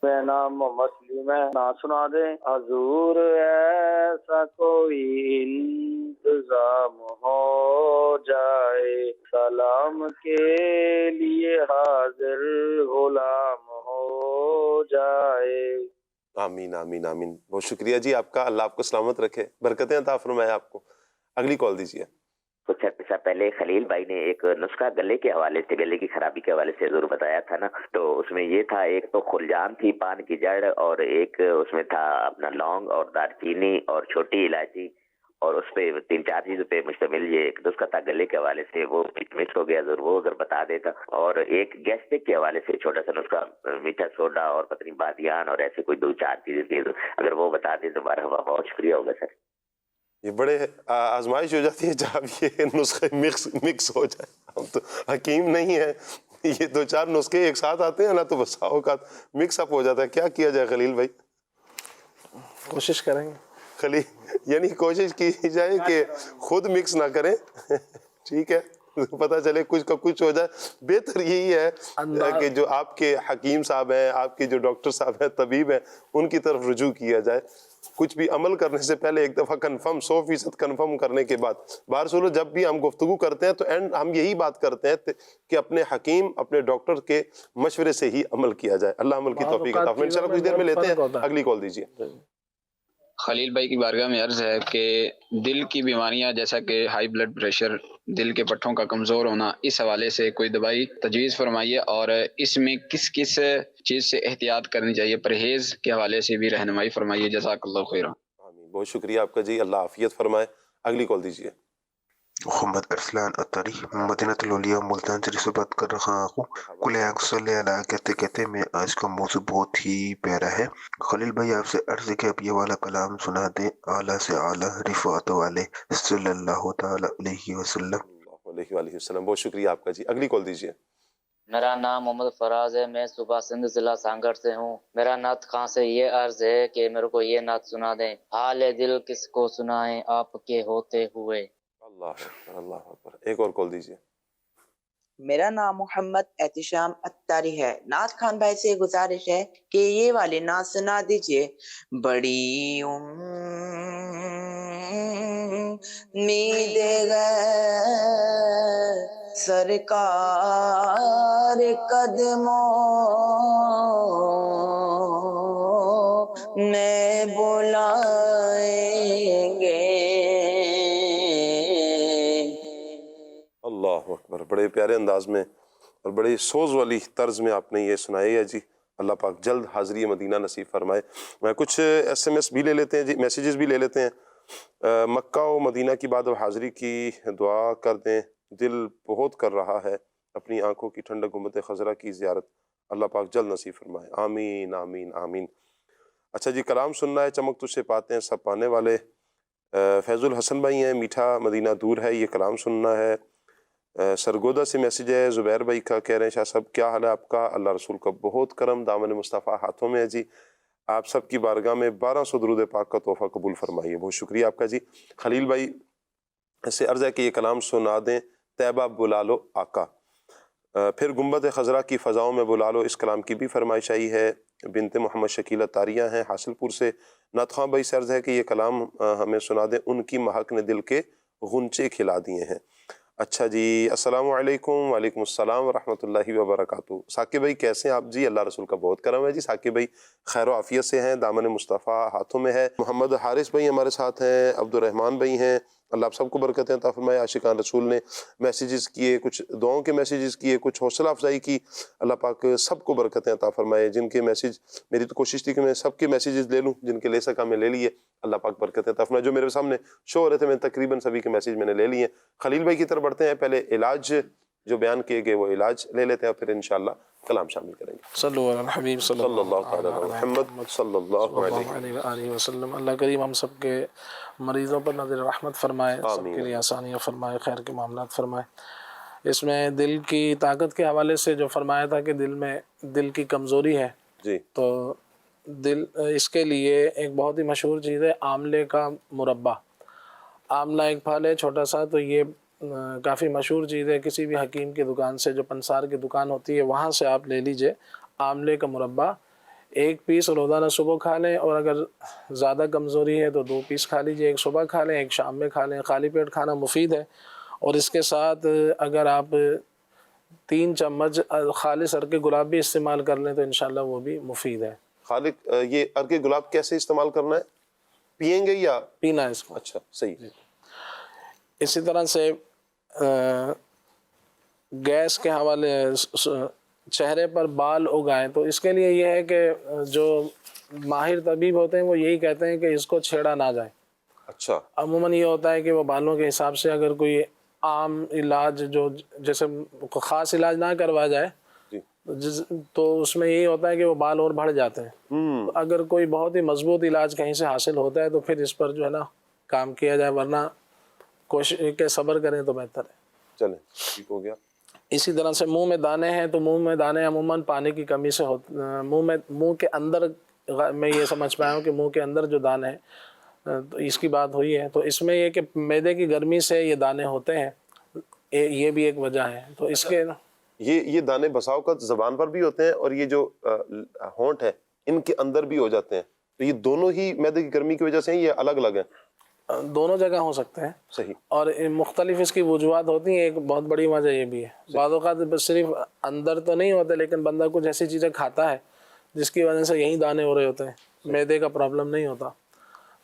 میرا نام محمد سلیم ہے. نعت سنا دیں. حضور ایسا کوئی انتظام ہو جائے سلام کے لیے حاضر غلام ہو جائے. آمین آمین آمین. بہت شکریہ جی آپ کا. اللہ آپ کو سلامت رکھے, برکتیں عطا فرمائے آپ کو. اگلی کال دیجیے. کچھ عرصہ پہلے خلیل بھائی نے ایک نسخہ گلے کے حوالے سے, گلے کی خرابی کے حوالے سے ضرور بتایا تھا نا, تو اس میں یہ تھا ایک تو خلجان تھی پان کی جڑ, اور ایک اس میں تھا اپنا لونگ اور دار چینی اور چھوٹی الائچی, اور اس پہ 3-4 چیزوں پہ مشتمل یہ ایک نسخہ تھا گلے کے حوالے سے. وہ مکس ہو گیا, ضرور وہ اگر بتا دیتا. اور ایک گیسٹرک کے حوالے سے چھوٹا سا نسخہ, میٹھا سوڈا اور پتنی بادیان اور ایسے کوئی 2-4 چیزیں تھی, اگر وہ بتا دیں تو مرحبا, بہت شکریہ ہوگا سر. یہ بڑے آزمائش ہو جاتی ہے جب یہ نسخے مکس ہو جائے. ہم تو حکیم نہیں ہیں, یہ 2-4 نسخے ایک ساتھ آتے ہیں نا تو بس اوقات مکس اپ ہو جاتا ہے. کیا کیا جائے خلیل بھائی؟ کوشش کریں گے خلیل, یعنی کوشش کی جائے کہ خود مکس نہ کریں, ٹھیک ہے, پتہ چلے کچھ کا کچھ ہو جائے. بہتر یہی ہے کہ جو آپ کے حکیم صاحب ہیں, آپ کے جو ڈاکٹر صاحب ہیں, طبیب ہیں, ان کی طرف رجوع کیا جائے. کچھ بھی عمل کرنے سے پہلے ایک دفعہ کنفرم 100% کنفرم کرنے کے بعد. بہر صورت جب بھی ہم گفتگو کرتے ہیں تو ہم یہی بات کرتے ہیں کہ اپنے حکیم اپنے ڈاکٹر کے مشورے سے ہی عمل کیا جائے. اللہ عمل کی توفیق عطا فرمائے. انشاءاللہ کچھ دیر میں لیتے ہیں. اگلی کال دیجیے. خلیل بھائی کی بارگاہ میں عرض ہے کہ دل کی بیماریاں جیسا کہ ہائی بلڈ پریشر, دل کے پٹھوں کا کمزور ہونا, اس حوالے سے کوئی دوائی تجویز فرمائیے, اور اس میں کس کس چیز سے احتیاط کرنی چاہیے, پرہیز کے حوالے سے بھی رہنمائی فرمائیے. جزاک اللہ خیرہ. بہت شکریہ آپ کا جی, اللہ عافیت فرمائے. اگلی کال دیجیے. محمد ارسلان اتاری مدینہ الاولیاء ملتان سے بات کر رہا ہوں. کل صلی اللہ کہتے کہتے میں آج کا موضوع بہت ہی پیارا ہے. خلیل بھائی آپ سے عرض ہے کہ آپ یہ والا کلام سنا دیں, اعلیٰ سے اعلیٰ رفعت والے صلی اللہ تعالی علیہ وسلم. بہت شکریہ آپ کا جی. اگلی کال دیجیے. میرا نام محمد فراز ہے, میں صوبہ سندھ ضلع سانگڑ سے ہوں. میرا نعت خاں سے یہ عرض ہے کہ میرے کو یہ نعت سنا دیں. حال دل کس کو سنائیں آپ کے ہوتے ہوئے. اللہ اکبر اللہ اکبر. ایک اور کال دیجیے. میرا نام محمد احتشام اتاری ہے. نعت خان بھائی سے گزارش ہے کہ یہ والی نعت سنا دیجیے. بڑی امید سرکار قدموں میں بلائیں گے. اللہ اکبر. بڑے پیارے انداز میں اور بڑی سوز والی طرز میں آپ نے یہ سنائی ہے جی. اللہ پاک جلد حاضری مدینہ نصیب فرمائے. میں کچھ SMS بھی لے لیتے ہیں جی, میسیجز بھی لے لیتے ہیں. مکہ و مدینہ کی بعد حاضری کی دعا کر دیں, دل بہت کر رہا ہے اپنی آنکھوں کی ٹھنڈک گنبد خضرا کی زیارت, اللہ پاک جلد نصیب فرمائے. آمین آمین آمین. اچھا جی, کلام سننا ہے چمک تجھ سے پاتے ہیں سب پانے والے. فیض الحسن بھائی ہیں, میٹھا مدینہ دور ہے, یہ کلام سننا ہے. سرگودا سے میسیج ہے زبیر بھائی کا, کہہ رہے ہیں شاہ صاحب کیا حال ہے آپ کا, اللہ رسول کا بہت کرم, دامن مصطفیٰ ہاتھوں میں ہے جی, آپ سب کی بارگاہ میں 1200 درود پاک کا تحفہ قبول فرمائیے. بہت شکریہ آپ کا جی. خلیل بھائی سے عرض ہے کہ یہ کلام سنا دیں, طیبہ بلا لو آقا, پھر گنبد خضرا کی فضاؤں میں بلا لو, اس کلام کی بھی فرمائش آئی ہے. بنت محمد شکیلہ تاریہ ہیں حاصل پور سے. نعت خواں بھائی سے عرض ہے کہ یہ کلام ہمیں سنا دیں, ان کی مہک نے دل کے غنچے کھلا دیے ہیں. اچھا جی، السلام علیکم. وعلیکم السلام ورحمۃ اللہ وبرکاتہ. ثاقب بھائی کیسے ہیں آپ؟ جی اللہ رسول کا بہت کرم ہے جی. ثاقب بھائی خیر و عافیت سے ہیں، دامن مصطفیٰ ہاتھوں میں ہے. محمد حارث بھائی ہمارے ساتھ ہیں، عبد الرحمن بھائی ہیں. اللہ آپ سب کو برکتیں عطا فرمائے. عاشقان رسول نے میسیجز کیے، کچھ دعاؤں کے میسیجز کیے، کچھ حوصلہ افزائی کی. اللہ پاک سب کو برکتیں عطا فرمائے. جن کے میسیج، میری تو کوشش تھی کہ میں سب کے میسیجز لے لوں، جن کے لے سکا میں لے لیے. اللہ پاک برکتیں عطا فرمائے. جو میرے سامنے شو ہو رہے تھے میں تقریباً سبھی کے میسیج میں نے لے لیے. خلیل بھائی کی طرف بڑھتے ہیں. پہلے علاج جو بیان کیے گئے وہ علاج لے لیتے ہیں، پھر انشاءاللہ کلام شامل کریں گے. صلو علی الحبیب صلی اللہ تعالی علی محمد صلی اللہ علیہ علیہ وسلم. اللہ کریم ہم سب کے مریضوں پر نظر رحمت فرمائے، سب کے لیے آسانیاں فرمائے، خیر کے معاملات فرمائے. اس میں دل کی طاقت کے حوالے سے جو فرمایا تھا کہ دل میں دل کی کمزوری ہے جی، تو دل اس کے لیے ایک بہت ہی مشہور چیز ہے آملے کا مربع. آملہ ایک پھل ہے چھوٹا سا، تو یہ کافی مشہور چیز ہے. کسی بھی حکیم کی دکان سے، جو پنسار کی دکان ہوتی ہے وہاں سے آپ لے لیجئے آملے کا مربع. 1 پیس روزانہ صبح کھا لیں، اور اگر زیادہ کمزوری ہے تو 2 پیس کھا لیجئے. ایک صبح کھا لیں، ایک شام میں کھا لیں. خالی پیٹ کھانا مفید ہے. اور اس کے ساتھ اگر آپ 3 چمچ خالص عرق گلاب بھی استعمال کر لیں تو انشاءاللہ وہ بھی مفید ہے. خالق یہ عرق گلاب کیسے استعمال کرنا ہے؟ پئیں گے یا پینا ہے اس کو؟ اچھا صحیح. اسی طرح سے گیس کے حوالے چہرے پر بال اگائیں تو اس کے لیے یہ ہے کہ جو ماہر طبیب ہوتے ہیں وہ یہی کہتے ہیں کہ اس کو چھیڑا نہ جائے. اچھا. عموماً یہ ہوتا ہے کہ وہ بالوں کے حساب سے اگر کوئی عام علاج جو جیسے خاص علاج نہ کروا جائے تو اس میں یہی ہوتا ہے کہ وہ بال اور بڑھ جاتے ہیں. تو اگر کوئی بہت ہی مضبوط علاج کہیں سے حاصل ہوتا ہے تو پھر اس پر جو ہے نا کام کیا جائے، ورنہ کوشش کہ صبر کریں تو بہتر ہے. چلیں ٹھیک ہو گیا. اسی طرح سے منہ میں دانے ہیں تو منہ میں دانے عموماً پانی کی کمی سے ہوتے. منہ کے اندر میں یہ سمجھ پایا ہوں کہ منہ کے اندر جو دانے ہیں تو اس کی بات ہوئی ہے، تو اس میں یہ کہ معدے کی گرمی سے یہ دانے ہوتے ہیں، یہ بھی ایک وجہ ہے. تو اس کے یہ دانے بساؤ کا زبان پر بھی ہوتے ہیں، اور یہ جو ہونٹ ہے ان کے اندر بھی ہو جاتے ہیں. تو یہ دونوں ہی معدے کی گرمی کی وجہ سے ہیں، یہ الگ الگ ہیں؟ دونوں جگہ ہو سکتے ہیں. صحیح. اور مختلف اس کی وجوہات ہوتی ہیں. ایک بہت بڑی وجہ یہ بھی ہے بعض اوقات صرف اندر تو نہیں ہوتے، لیکن بندہ کچھ ایسی چیزیں کھاتا ہے جس کی وجہ سے یہی دانے ہو رہے ہوتے ہیں. معدے کا پرابلم نہیں ہوتا.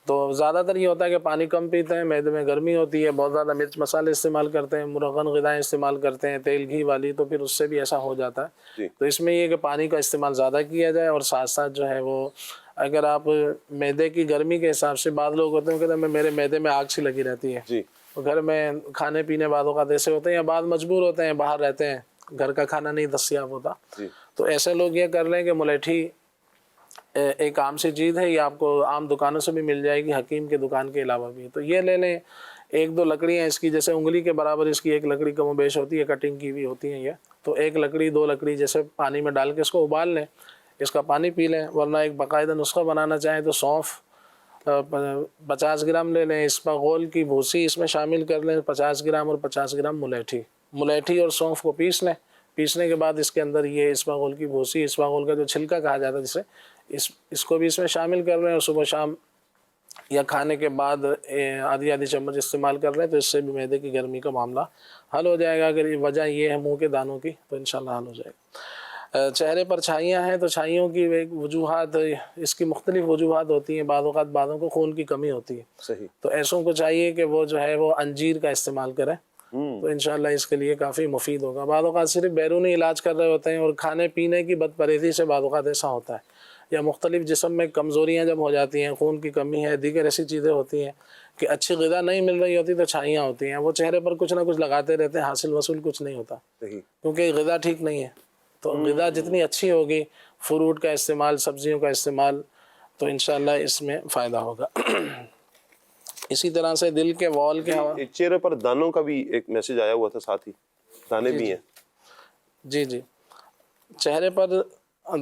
تو زیادہ تر یہ ہوتا ہے کہ پانی کم پیتے ہیں، معدے میں گرمی ہوتی ہے، بہت زیادہ مرچ مسالے استعمال کرتے ہیں، مرغن غذائیں استعمال کرتے ہیں، تیل گھی والی، تو پھر اس سے بھی ایسا ہو جاتا ہے. تو اس میں یہ کہ پانی کا استعمال زیادہ کیا جائے، اور ساتھ ساتھ جو ہے وہ اگر آپ معدے کی گرمی کے حساب سے، بعض لوگ ہوتے ہیں کہ میرے معدے میں آگ سی لگی رہتی ہے، تو گھر میں کھانے پینے بعض اوقات ایسے ہوتے ہیں، یا بعض مجبور ہوتے ہیں، باہر رہتے ہیں، گھر کا کھانا نہیں دستیاب ہوتا، تو ایسے لوگ یہ کر لیں کہ ملیٹھی ایک عام سی چیز ہے، یہ آپ کو عام دکانوں سے بھی مل جائے گی، حکیم کے دکان کے علاوہ بھی. تو یہ لے لیں. 1-2 لکڑیاں اس کی، جیسے انگلی کے برابر اس کی ایک لکڑی کم و بیش ہوتی ہے، کٹنگ کی بھی ہوتی ہیں یہ. تو 1 لکڑی 2 لکڑی جیسے پانی میں ڈال کے اس کو ابال لیں، اس کا پانی پی لیں. ورنہ ایک باقاعدہ نسخہ بنانا چاہیں تو سونف 50 گرام لے لیں، اسپاغول کی بھوسی اس میں شامل کر لیں 50 گرام، اور 50 گرام ملیٹھی اور سونف کو پیس لیں. پیسنے کے بعد اس کے اندر یہ اسپاغول کی بھوسی، اسپاغول کا جو چھلکا کہا جاتا ہے جسے، اس کو بھی اس میں شامل کر رہے ہیں، اور صبح شام یا کھانے کے بعد آدھی چمچ استعمال کر رہے ہیں، تو اس سے بھی معدے کی گرمی کا معاملہ حل ہو جائے گا. اگر وجہ یہ ہے منہ کے دانوں کی تو انشاءاللہ حل ہو جائے گا. چہرے پر چھائیاں ہیں تو چھائیوں کی ایک وجوہات، اس کی مختلف وجوہات ہوتی ہیں. بعض اوقات بعضوں کو خون کی کمی ہوتی ہے، صحیح، تو ایسوں کو چاہیے کہ وہ جو ہے وہ انجیر کا استعمال کریں، تو انشاءاللہ اس کے لیے کافی مفید ہوگا. بعض اوقات صرف بیرونی علاج کر رہے ہوتے ہیں، اور کھانے پینے کی بد پرہیزی سے بعض اوقات ایسا ہوتا ہے، یا مختلف جسم میں کمزوریاں جب ہو جاتی ہیں، خون کی کمی ہے، دیگر ایسی چیزیں ہوتی ہیں کہ اچھی غذا نہیں مل رہی ہوتی، تو چھائیاں ہوتی ہیں. وہ چہرے پر کچھ نہ کچھ لگاتے رہتے ہیں، حاصل وصول کچھ نہیں ہوتا، کیونکہ غذا ٹھیک نہیں ہے. تو غذا جتنی اچھی ہوگی، فروٹ کا استعمال، سبزیوں کا استعمال، تو انشاءاللہ اس میں فائدہ ہوگا. اسی طرح سے دل کے وال کے چہرے پر دانوں کا بھی ایک میسج آیا ہوا تھا، ساتھ ہی دانے بھی ہیں. جی چہرے پر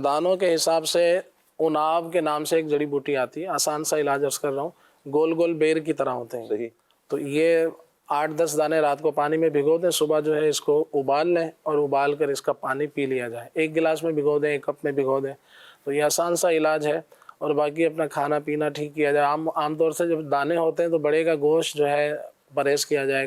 دانوں کے حساب سے اناو کے نام سے ایک جڑی بوٹی آتی ہے، آسان سا علاج عرض کر رہا ہوں، گول گول بیر کی طرح ہوتے ہیں. صحیح. تو یہ 8-10 دانے رات کو پانی میں بھگو دیں، صبح جو ہے اس کو ابال لیں، اور ابال کر اس کا پانی پی لیا جائے. 1 گلاس میں بھگو دیں، 1 کپ میں بھگو دیں. تو یہ آسان سا علاج ہے. اور باقی اپنا کھانا پینا ٹھیک کیا جائے. عام طور سے جب دانے ہوتے ہیں تو بڑے کا گوشت جو ہے پرہیز کیا جائے.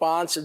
5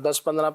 10-15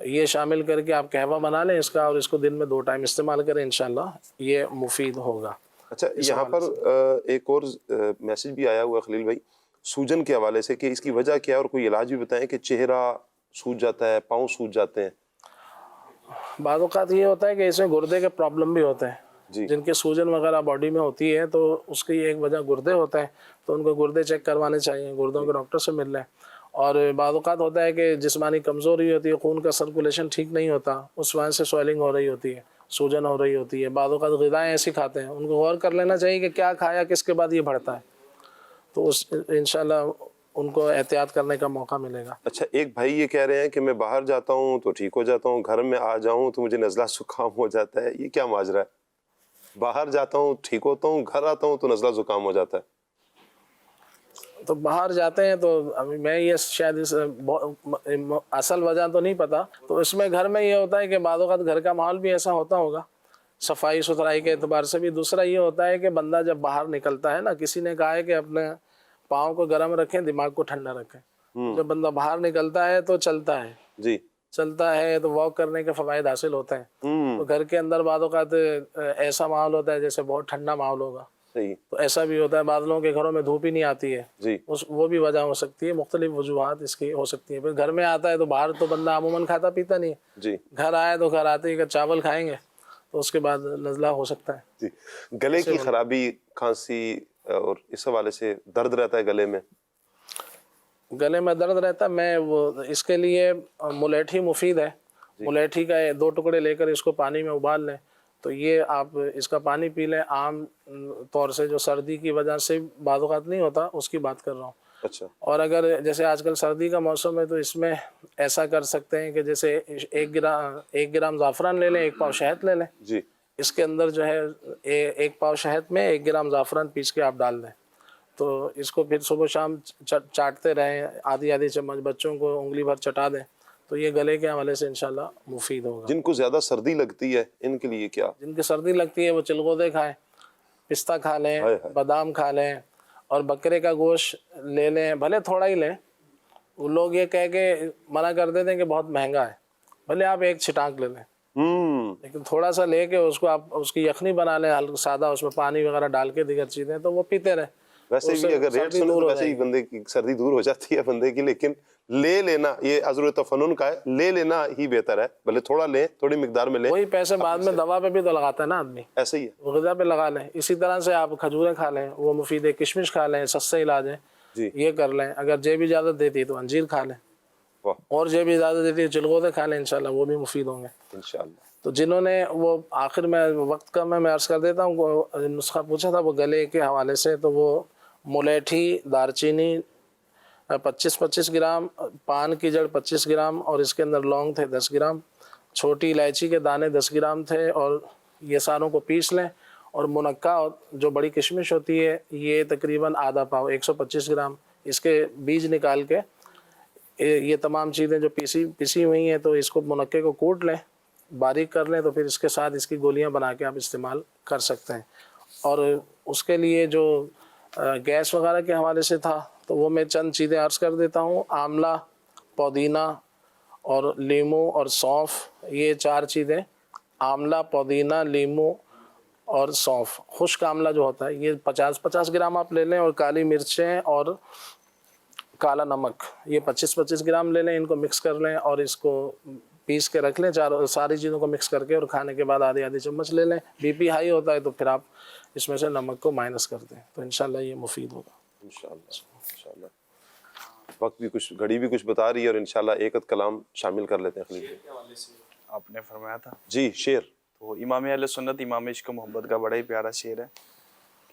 یہ شامل کر کے آپ قہوہ بنا لیں اس کا، اور اس کو دن میں 2 ٹائم استعمال کریں، انشاءاللہ یہ مفید ہوگا۔ اچھا یہاں پر ایک اور میسج بھی آیا ہوا ہے خلیل بھائی سوجن کے حوالے سے، کہ اس کی وجہ کیا ہے اور کوئی علاج بھی بتائیں، کہ چہرہ سوج جاتا ہے، پاؤں سوج جاتے ہیں۔ بعض اوقات یہ ہوتا ہے کہ اس میں گردے کے پرابلم بھی ہوتے ہیں، جن کے سوجن وغیرہ باڈی میں ہوتی ہے تو اس کی ایک وجہ گردے ہوتے ہیں، تو ان کو گردے چیک کروانے چاہیے، گردوں کے ڈاکٹر سے مل لیں۔ اور بعض اوقات ہوتا ہے کہ جسمانی کمزوری ہوتی ہے، خون کا سرکولیشن ٹھیک نہیں ہوتا، اس وجہ سے سویلنگ ہو رہی ہوتی ہے، سوجن ہو رہی ہوتی ہے۔ بعض اوقات غذائیں ایسی کھاتے ہیں، ان کو غور کر لینا چاہیے کہ کیا کھایا، کس کے بعد یہ بڑھتا ہے، تو اس انشاءاللہ ان کو احتیاط کرنے کا موقع ملے گا۔ اچھا ایک بھائی یہ کہہ رہے ہیں کہ میں باہر جاتا ہوں تو ٹھیک ہو جاتا ہوں، گھر میں آ جاؤں تو مجھے نزلہ زکام ہو جاتا ہے، یہ کیا ماجرا ہے؟ باہر جاتا ہوں ٹھیک ہوتا ہوں، گھر آتا ہوں تو نزلہ زکام ہو جاتا ہے۔ تو باہر جاتے ہیں تو ابھی میں یہ شاید اصل وجہ تو نہیں پتا، تو اس میں گھر میں یہ ہوتا ہے کہ بعض اوقات گھر کا ماحول بھی ایسا ہوتا ہوگا صفائی ستھرائی کے اعتبار سے بھی۔ دوسرا یہ ہوتا ہے کہ بندہ جب باہر نکلتا ہے نا، کسی نے کہا ہے کہ اپنے پاؤں کو گرم رکھیں، دماغ کو ٹھنڈا رکھیں۔ جب بندہ باہر نکلتا ہے تو چلتا ہے، جی چلتا ہے تو واک کرنے کے فوائد حاصل ہوتے ہیں۔ تو گھر کے اندر بعض اوقات ایسا ماحول ہوتا ہے جیسے بہت ٹھنڈا ماحول ہوگا، تو ایسا بھی ہوتا ہے۔ بعض لوگوں کے گھروں میں دھوپ ہی نہیں آتی ہے، وہ بھی وجہ ہو سکتی ہے، مختلف وجوہات اس کی ہو سکتی ہیں۔ پھر گھر میں آتا ہے تو باہر تو بندہ عموماً کھاتا پیتا نہیں ہے، گھر آئے تو گھر آتے ہی اگر چاول کھائیں گے تو اس کے بعد نزلہ ہو سکتا ہے۔ گلے کی خرابی، کھانسی اور اس حوالے سے درد رہتا ہے گلے میں، گلے میں درد رہتا ہے، میں وہ اس کے لیے ملیٹھی مفید ہے، ملیٹھی کا 2 ٹکڑے لے کر اس کو پانی میں ابال لیں، تو یہ آپ اس کا پانی پی لیں۔ عام طور سے جو سردی کی وجہ سے بعض اوقات نہیں ہوتا، اس کی بات کر رہا ہوں۔ اچھا اور اگر جیسے آج کل سردی کا موسم ہے تو اس میں ایسا کر سکتے ہیں کہ جیسے 1 گرام زعفران لے لیں، 1 پاؤ شہد لے لیں، جی اس کے اندر جو ہے 1 پاؤ شہد میں 1 گرام زعفران پیس کے آپ ڈال دیں، تو اس کو پھر صبح شام چاٹتے رہیں، آدھی چمچ بچوں کو انگلی بھر چٹا دیں، تو یہ گلے کے حوالے سے انشاءاللہ مفید ہوگا۔ جن کو زیادہ سردی لگتی ہے ان کے لیے کیا؟ جن کی سردی لگتی ہے وہ چلغوزے کھائیں، پستہ کھا لیں، بادام کھا لیں، اور بکرے کا گوشت لے لیں، بھلے تھوڑا ہی لیں۔ وہ لوگ یہ کہہ کے منع کر دیتے ہیں کہ بہت مہنگا ہے، بھلے آپ 1 چھٹانک لے لیں، لیکن تھوڑا سا لے کے اس کو آپ اس کی یخنی بنا لیں سادہ، اس میں پانی وغیرہ ڈال کے دیگر چیزیں، تو وہ پیتے رہیں۔ ویسے بھی اگر ریٹ سنو تو ویسے ہی بندے کی سردی دور ہو جاتی ہے بندے کی، لیکن لے لینا یہ عذر تفنن کا ہے، لے لینا ہی بہتر ہے، بھلے تھوڑا لیں، تھوڑی مقدار میں لیں۔ وہی پیسے بعد میں دوا پہ بھی تو لگاتا ہے نا آدمی، ایسے ہی ہے، غذا پہ لگا لیں۔ اسی طرح سے آپ کھجوریں کھا لیں، وہ مفید ہے، کشمش کھا لیں، سستے علاج ہے، یہ کر لیں۔ اگر جیب اجازت دیتی ہے تو انجیر کھا لیں، اور جیب اجازت دیتی ہے چلغوزے کھا لیں، انشاءاللہ وہ بھی مفید ہوں گے انشاءاللہ۔ تو جنہوں نے وہ آخر میں وقت کا میں عرض کر دیتا ہوں، وہ نسخہ پوچھا تھا وہ گلے کے حوالے سے، تو وہ ملیٹھی، دارچینی 25 گرام، پان کی جڑ 25 گرام، اور اس کے اندر لونگ تھے 10 گرام، چھوٹی الائچی کے دانے 10 گرام تھے، اور یہ ساروں کو پیس لیں۔ اور منقع جو بڑی کشمش ہوتی ہے یہ تقریباً آدھا پاؤ 125 گرام، اس کے بیج نکال کے یہ تمام چیزیں جو پیسی ہوئی ہیں تو اس کو منقع کو کوٹ لیں، باریک کر لیں، تو پھر اس کے ساتھ اس کی گولیاں بنا کے آپ استعمال کر سکتے ہیں۔ اور اس کے لیے جو گیس وغیرہ کے حوالے سے تھا تو وہ میں چند چیزیں عرض کر دیتا ہوں۔ آملہ، پودینہ اور لیمو اور سونف، یہ 4 چیزیں، آملہ، پودینہ، لیمو اور سونف۔ خشک آملہ جو ہوتا ہے یہ 50 گرام آپ لے لیں، اور کالی مرچیں اور کالا نمک یہ 25 گرام لے لیں، ان کو مکس کر لیں اور اس کو پیس کے رکھ لیں، ساری چیزوں کو مکس کر کے، اور کھانے کے بعد آدھی چمچ لے لیں۔ بی پی ہائی ہوتا ہے تو پھر آپ اس میں سے نمک کو مائنس کر دیں، تو انشاءاللہ یہ مفید ہوگا انشاءاللہ۔ وقت بھی کچھ، گھڑی بھی کچھ بتا رہی ہے، اور انشاءاللہ ایک کلام شامل کر لیتے ہیں خلیل۔ آپ نے فرمایا تھا جی شعر، تو امام اہل سنت امام عشق محبت کا بڑا ہی پیارا شعر ہے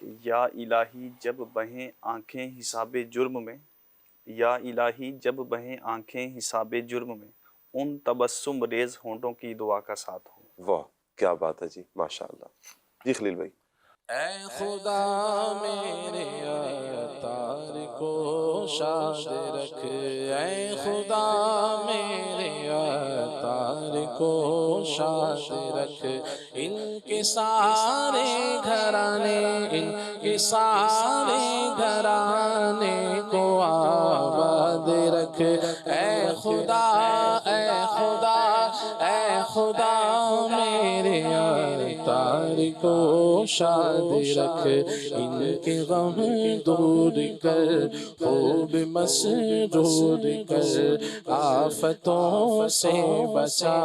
کہ یا الہی جب بہیں آنکھیں حساب جرم میں، یا الہی جب بہیں آنکھیں حساب جرم میں، ان تبسم ریز ہونٹوں کی دعا کا ساتھ ہو۔ واہ کیا بات ہے جی، ماشاءاللہ۔ جی خلیل بھائی۔ اے خدا میرے عطار کو شاد رکھ، اے خدا میرے عطار کو شاد رکھ، ان کے سارے گھرانے، ان کے سارے گھرانے کو آباد رکھ، اے خدا، اے خدا خدا میرے اتار کو شاد رکھ، ان کے غم دور کر، خوب مسرور کر، آفتوں سے بچا،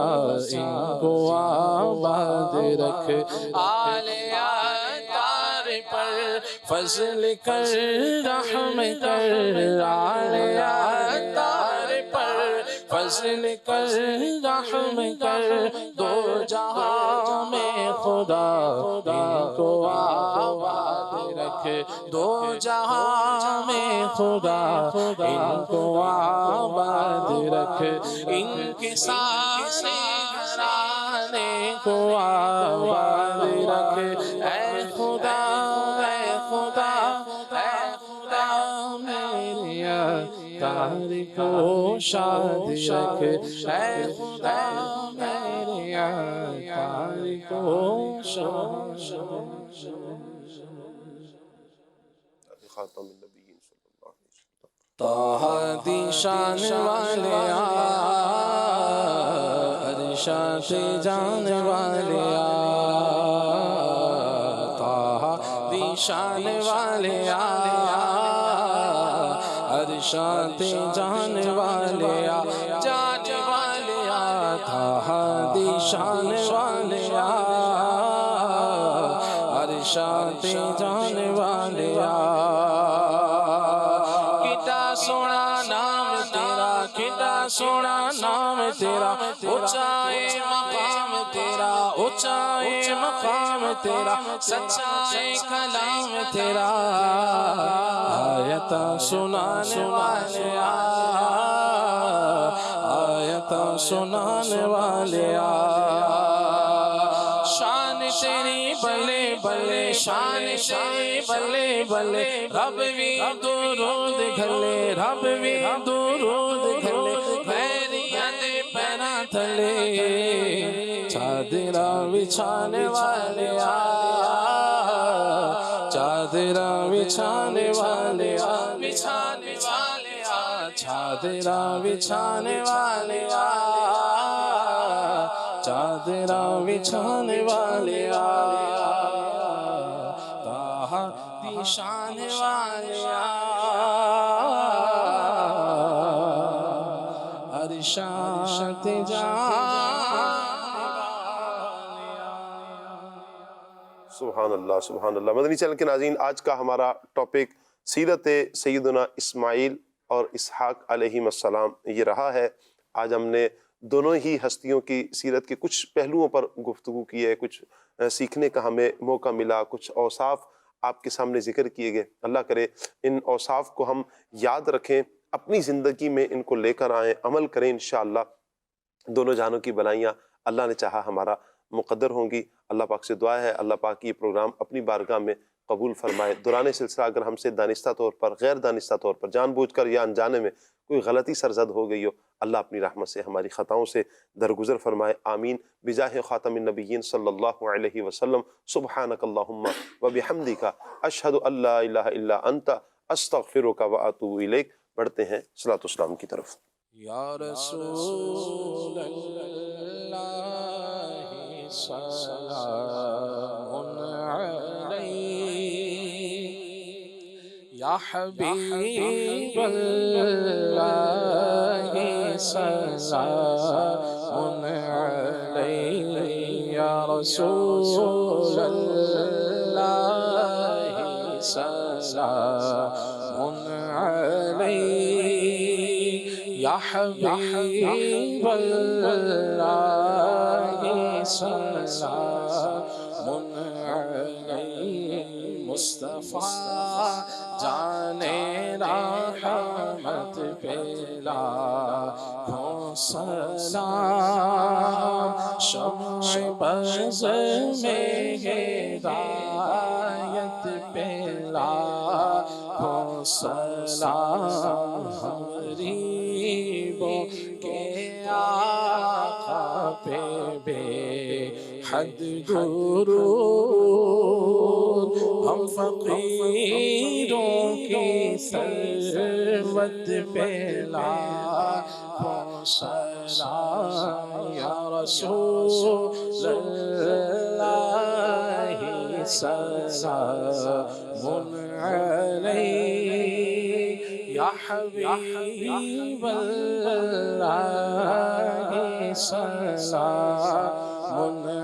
ان کو آباد رکھ، آل اتار پر فضل کر، رحم کر، آل اتار پر فضل کر، رحم کر، دو جہاں میں خدا ان کو آباد رکھ، دو جہاں میں خدا ان کو آباد رکھ، ان کے سارے گھرانے کو آباد رکھ، اے خدا، اے خدا، اے خدا میرے اتار کو شاد رکھ، اے خدا میرے اتار کو شاد رکھ۔ خاتم النبیین صلی اللہ علیہ وسلم۔ طہ دی شان والے عرشات جان والے، طہ دی شان والے عرشات جان والے، جان والے، طہ دی شان والے عرشات جان والے، سونا نام تیرا، کتنا سونا نام تیرا، اونچائے مقام تیرا، اونچائے مقام تیرا، سچائے کلام تیرا، آیت سنانے والے، آیت سنانے والے، شان تیری بلے بلے، شان تیری بلے بلے، رب بھی درود گھلے، رب بھی درود گھلے، پیریاں دے پیراں تھلے، چادراں بچھانے والے، چادراں بچھانے والے، بچھانے والے، چادراں بچھانے والے، چادراں بچھانے والے، طہ دی شان والے عرشات سبحان اللہ، سبحان اللہ۔ مدنی چینل کے ناظرین، آج کا ہمارا ٹاپک سیرت سیدنا اسماعیل اور اسحاق علیہم السلام یہ رہا ہے۔ آج ہم نے دونوں ہی ہستیوں کی سیرت کے کچھ پہلوؤں پر گفتگو کی ہے، کچھ سیکھنے کا ہمیں موقع ملا، کچھ اوصاف آپ کے سامنے ذکر کیے گئے۔ اللہ کرے ان اوصاف کو ہم یاد رکھیں، اپنی زندگی میں ان کو لے کر آئیں، عمل کریں، انشاءاللہ دونوں جہانوں کی بھلائیاں اللہ نے چاہا ہمارا مقدر ہوں گی۔ اللہ پاک سے دعا ہے اللہ پاک یہ پروگرام اپنی بارگاہ میں قبول فرمائے۔ دوران سلسلہ اگر ہم سے دانستہ طور پر، غیر دانستہ طور پر، جان بوجھ کر یا انجانے میں کوئی غلطی سرزد ہو گئی ہو، اللہ اپنی رحمت سے ہماری خطاؤں سے درگزر فرمائے، آمین، بجاہ خاتم النبیین صلی اللہ علیہ وسلم۔ سبحانک اللہم و بحمدک، اشہد ان لا الہ الا انت، استغفرک و اتوب الیک۔ بڑھتے ہیں صلاۃ والسلام کی طرف۔ یا رسول اللہ سلام علیک، یا حبیب اللہ سلام علیک، یا رسول اللہ سلام علیک، یا حبیب اللہ سلام علیک، مصطفیٰ جانے رحمت پہلا کو سلام، شمع بز میں ہدایت پہلا کو سلام، غریبوں کے آقا پہ بے حد درود ہم فقیروں کی ثروت پہ لاکھوں سلام یا رسول اللہ سلام علیک یا حبیب اللہ سلام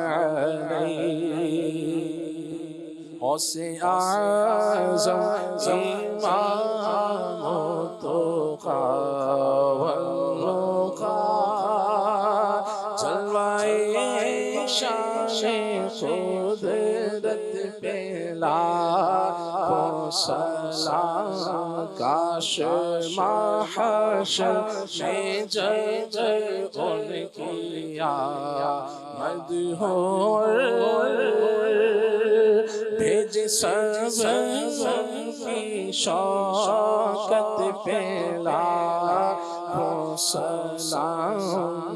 علیک غوث اعظم امام التقی والنقی جلوہ شان قدرت پہ لاکھوں سلام کاش محشر میں جب ان کی آمد ہو بھیج سب کی شوکت پہ لاکھوں سلام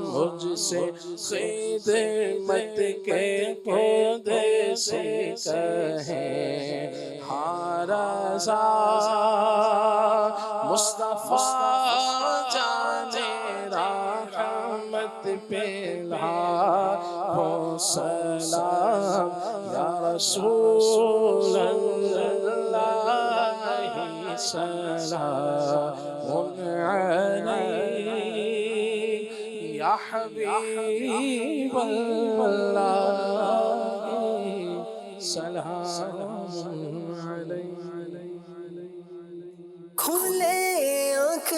مجھ سے خدمت کے پودے سے کہیں ہاں رضا مصطفیٰ جانے رحمت پہ لاکھوں سلام یا رسول اللہ سلام علیک یا حبیب اللہ سلام علیک کھلے آنکھ